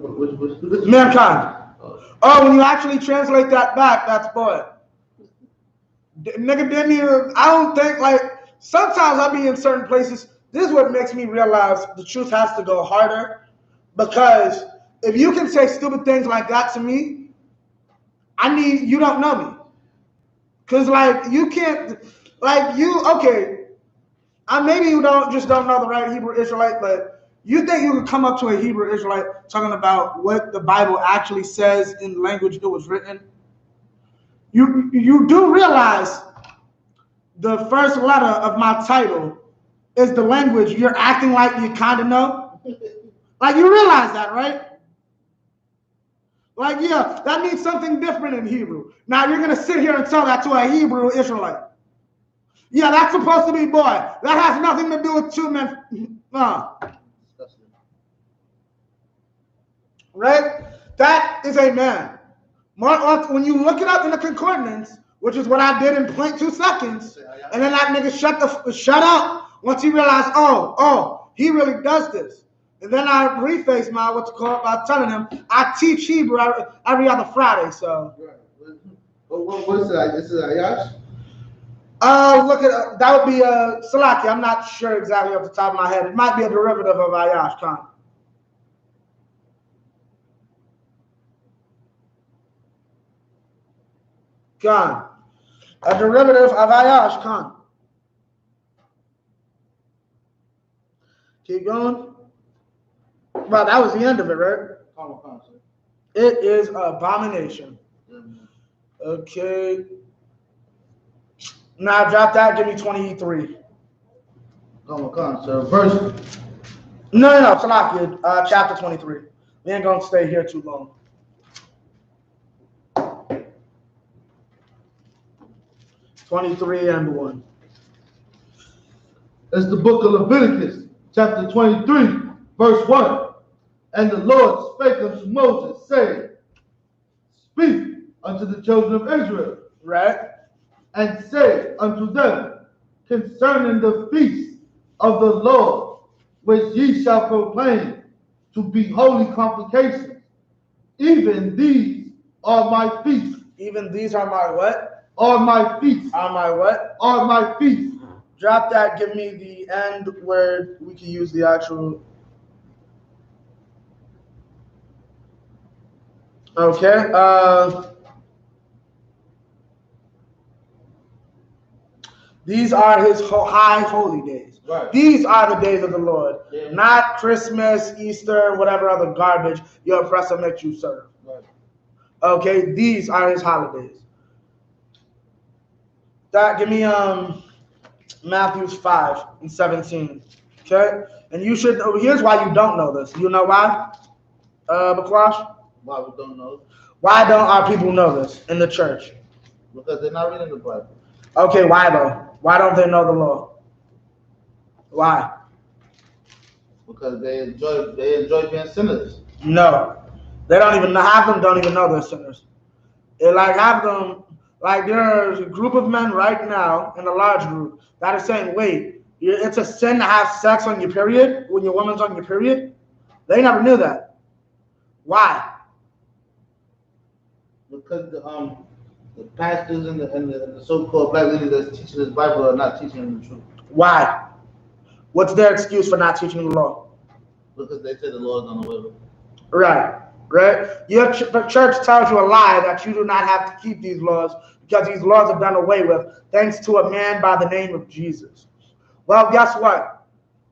Mankind. Oh, when you actually translate that back, that's boy. Nigga didn't even, I don't think, like, sometimes I be in certain places. This is what makes me realize the truth has to go harder. Because if you can say stupid things like that to me, you don't know me. Because, like, you can't, like, okay, maybe you don't know the right Hebrew Israelite, but you think you could come up to a Hebrew Israelite talking about what the Bible actually says in the language it was written? You do realize the first letter of my title is the language you're acting like you kind of know? Like, you realize that, right? Like, yeah, that means something different in Hebrew. Now, you're going to sit here and tell that to a Hebrew Israelite. Yeah, that's supposed to be boy. That has nothing to do with two men. Right? That is a man. More often, when you look it up in the concordance, which is what I did in 0.2 seconds, and then that nigga shut up once he realized, oh, he really does this. And then I refaced my by telling him I teach Hebrew every other Friday. So. Right. What is it? This is Ayash? Look at that would be Salaki. I'm not sure exactly off the top of my head. It might be a derivative of Ayash Khan. Khan. A derivative of Ayash Khan. Keep going. Well, that was the end of it, right? It is abomination. Okay. Now drop that. Give me 23. Verse. No, Salaki. Chapter 23. We ain't gonna stay here too long. (23:1). It's the book of Leviticus, chapter 23, verse 1. And the Lord spake unto Moses, saying, Speak unto the children of Israel. Right. And say unto them concerning the feast of the Lord, which ye shall proclaim to be holy convocations. Even these are my feasts. Even these are my what? Are my feasts. Are my what? Are my feasts. Drop that. Give me the end where we can use the actual. Okay. These are his high holy days. Right. These are the days of the Lord, not Christmas, Easter, whatever other garbage your oppressor makes you serve. Right. Okay, these are his holidays. That give me Matthew 5:17. Okay, and you should. Here's why you don't know this. You know why? Baklash? Why we don't know? Why don't our people know this in the church? Because they're not reading the Bible. Okay, why though? Why don't they know the law? Why? Because they enjoy being sinners. No, they don't even half of them don't even know they're sinners. It like half of them, like there's a group of men right now in a large group that are saying, wait, it's a sin to have sex on your period when your woman's on your period. They never knew that. Why? Because the pastors and the so-called black leaders that's teaching this Bible are not teaching the truth. Why? What's their excuse for not teaching the law? Because they say the law is done away with. Right. Your church tells you a lie that you do not have to keep these laws because these laws are done away with thanks to a man by the name of Jesus. Well, guess what?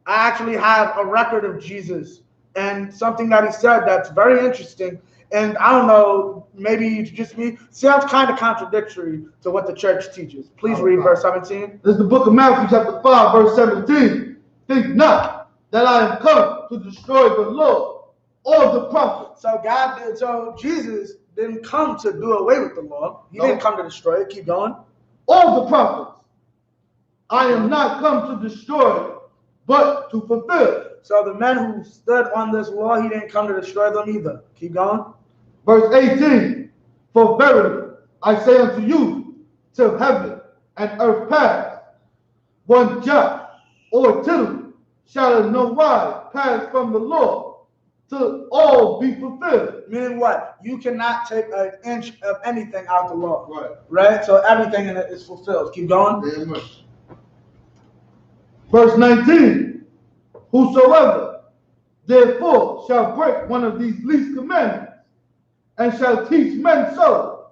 I actually have a record of Jesus and something that he said that's very interesting. And I don't know, maybe it's just me. Sounds kind of contradictory to what the church teaches. Please read verse 17. This is the book of Matthew, chapter 5, verse 17. Think not that I am come to destroy the law or the prophets. So Jesus didn't come to do away with the law. He didn't come to destroy it. Keep going. Or the prophets. I am not come to destroy, but to fulfill. So the men who stood on this law, he didn't come to destroy them either. Keep going. Verse 18. For verily I say unto you, till heaven and earth pass, one jot or tittle shall in no wise pass from the law, till all be fulfilled. Meaning what? You cannot take an inch of anything out of the law. Right. Right? So everything in it is fulfilled. Keep going. Very much. Verse 19. Whosoever therefore shall break one of these least commandments, and shall teach men so,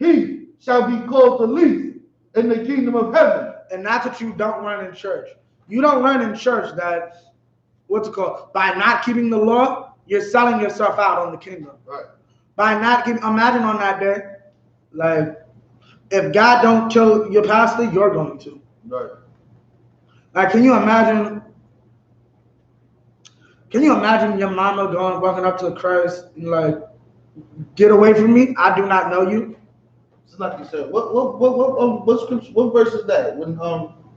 he shall be called the least in the kingdom of heaven. And that's what you don't learn in church. You don't learn in church that, what's it called? By not keeping the law, you're selling yourself out on the kingdom. Right. By not keeping, imagine on that day, like, if God don't kill your pastor, you're going to. Right. Like, can you imagine your mama walking up to Christ and like, get away from me? I do not know you. It's like you said. What scripture? What verse is that? When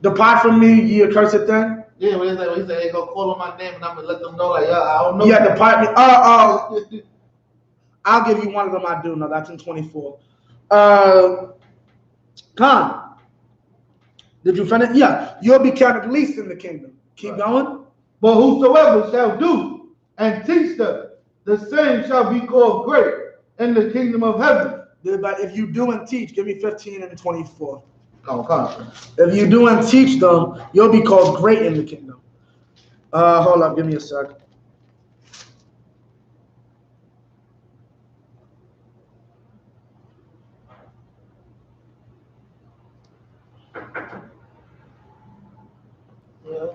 depart from me, ye accursed thing. Yeah, when he said, "Hey, go call on my name," and I'm gonna let them know, like, yeah, I don't know. Yeah, depart me. I'll give you one of them. I do know. That's in 24. Con. Did you finish? Yeah, you'll be counted least in the kingdom. Keep going. But whosoever shall do and teach them, the same shall be called great in the kingdom of heaven. But if you do and teach, give me 15 and 24. No, come. If you do and teach them, you'll be called great in the kingdom. Hold up, give me a sec. Yeah.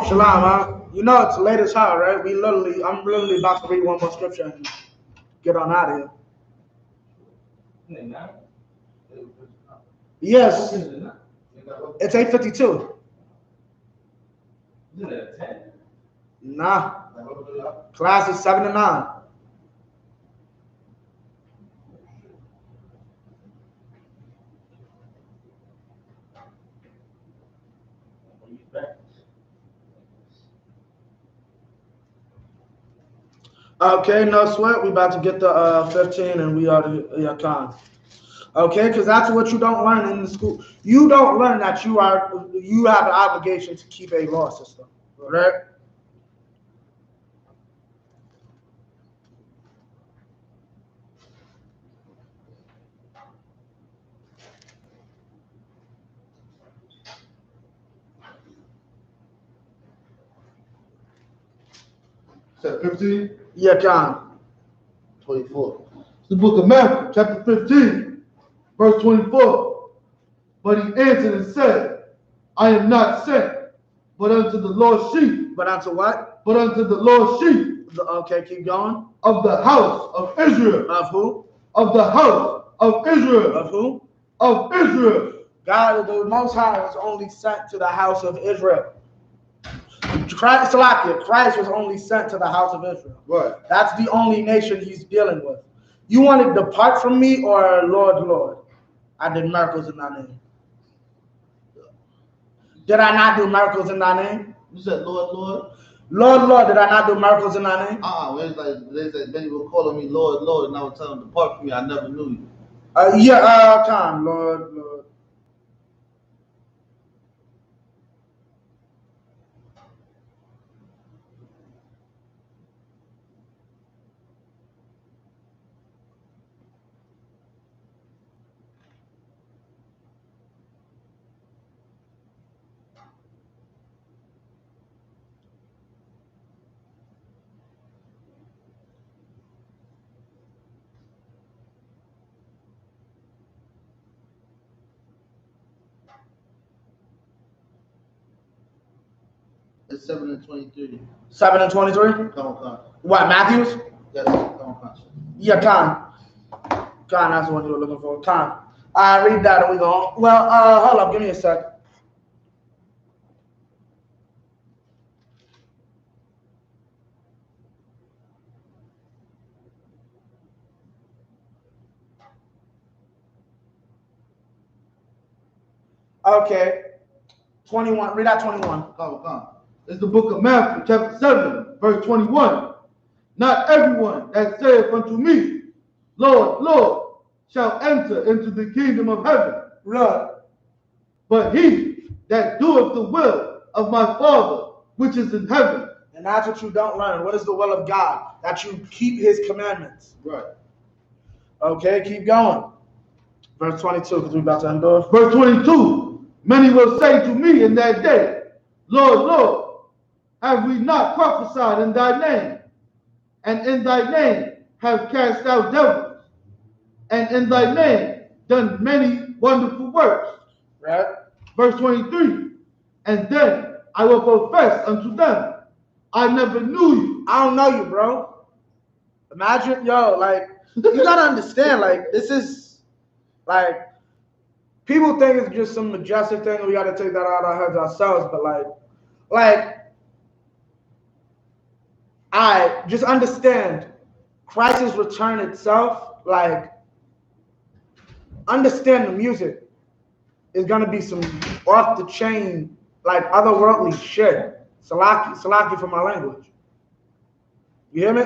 Shalom, huh? You know it's late as hell, right? I'm literally about to read one more scripture and get on out of here. Yes. It's 8:52. Isn't it a 10? Nah. Class is 7 to 9. Okay, no sweat. We about to get the 15 and we are the con. Okay, because that's what you don't learn in the school. You don't learn that you have an obligation to keep a law system, right? Chapter 15? Yeah, con. 24. It's the book of Matthew, chapter 15, verse 24. But he answered and said, I am not sent, but unto the lost sheep. But unto what? But unto the lost sheep. Okay, keep going. Of the house of Israel. Of who? Of the house of Israel. Of who? Of Israel. God, the Most High, was only sent to the house of Israel. Christ was only sent to the house of Israel. Right. That's the only nation he's dealing with. You want to depart from me or Lord, Lord? I did miracles in thy name. Did I not do miracles in thy name? You said Lord, Lord? Lord, Lord, did I not do miracles in thy name? It's like they said many were calling me Lord, Lord, and I would tell them, depart from me, I never knew you. Come, Lord, Lord. It's 7 and 23. 7 and 23? Come. What, Matthews? Yes, come. Yeah, Con, that's the one you were looking for. Con. I read that and we go. Well, hold up, give me a sec. Okay. 21. Read out 21. Come. It's the book of Matthew, chapter 7, verse 21. Not everyone that saith unto me, Lord, Lord, shall enter into the kingdom of heaven. Right. But he that doeth the will of my Father which is in heaven. And that's what you don't learn. What is the will of God? That you keep his commandments. Right. Okay, keep going. Verse 22, because we're about to endorse. Verse 22. Many will say to me in that day, Lord, Lord, have we not prophesied in thy name? And in thy name have cast out devils? And in thy name done many wonderful works? Right. Verse 23. And then I will profess unto them, I never knew you. I don't know you, bro. Imagine, like, you gotta understand, like, this is, like, people think it's just some majestic thing, and we gotta take that out of our heads ourselves, but I just understand Christ's return itself, like, understand the music is gonna be some off the chain, like, otherworldly shit. Salaki for my language. You hear me?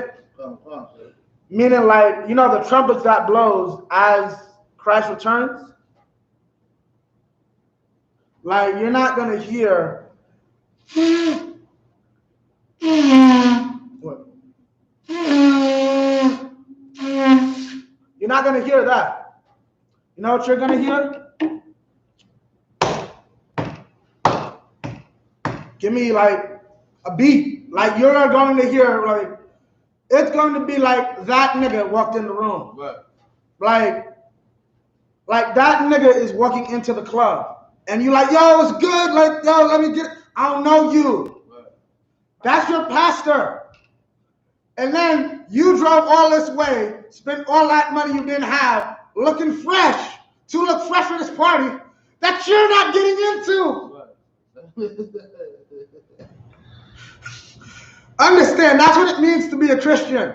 Meaning, like, the trumpets that blows as Christ returns. Like, you're not gonna hear. What? You're not gonna hear that. You know what you're gonna hear? Give me like a beat. Like, you're going to hear, like, it's going to be like that nigga walked in the room. Right. Like that nigga is walking into the club. And you like, yo, it's good. Like, yo, let me get, I don't know you. Right. That's your pastor. And then you drove all this way, spent all that money you didn't have, looking fresh, to look fresh for this party that you're not getting into. Understand, that's what it means to be a Christian.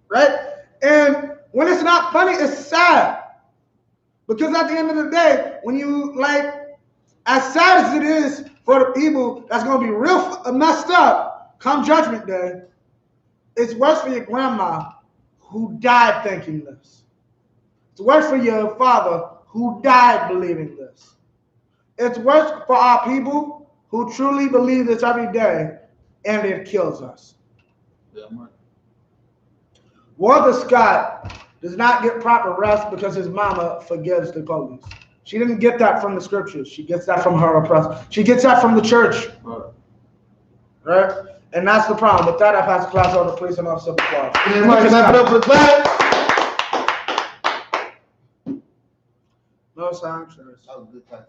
Right? And when it's not funny, it's sad. Because at the end of the day, when you, like, as sad as it is for the people that's going to be real messed up come Judgment Day, it's worse for your grandma who died thinking this. It's worse for your father who died believing this. It's worse for our people who truly believe this every day, and it kills us. Yeah, Walter Scott does not get proper rest because his mama forgives the police. She didn't get that from the scriptures. She gets that from her oppressor. She gets that from the church. Right? And that's the problem. With that, I pass the class over to police and officer applause. No sound. That was a good class.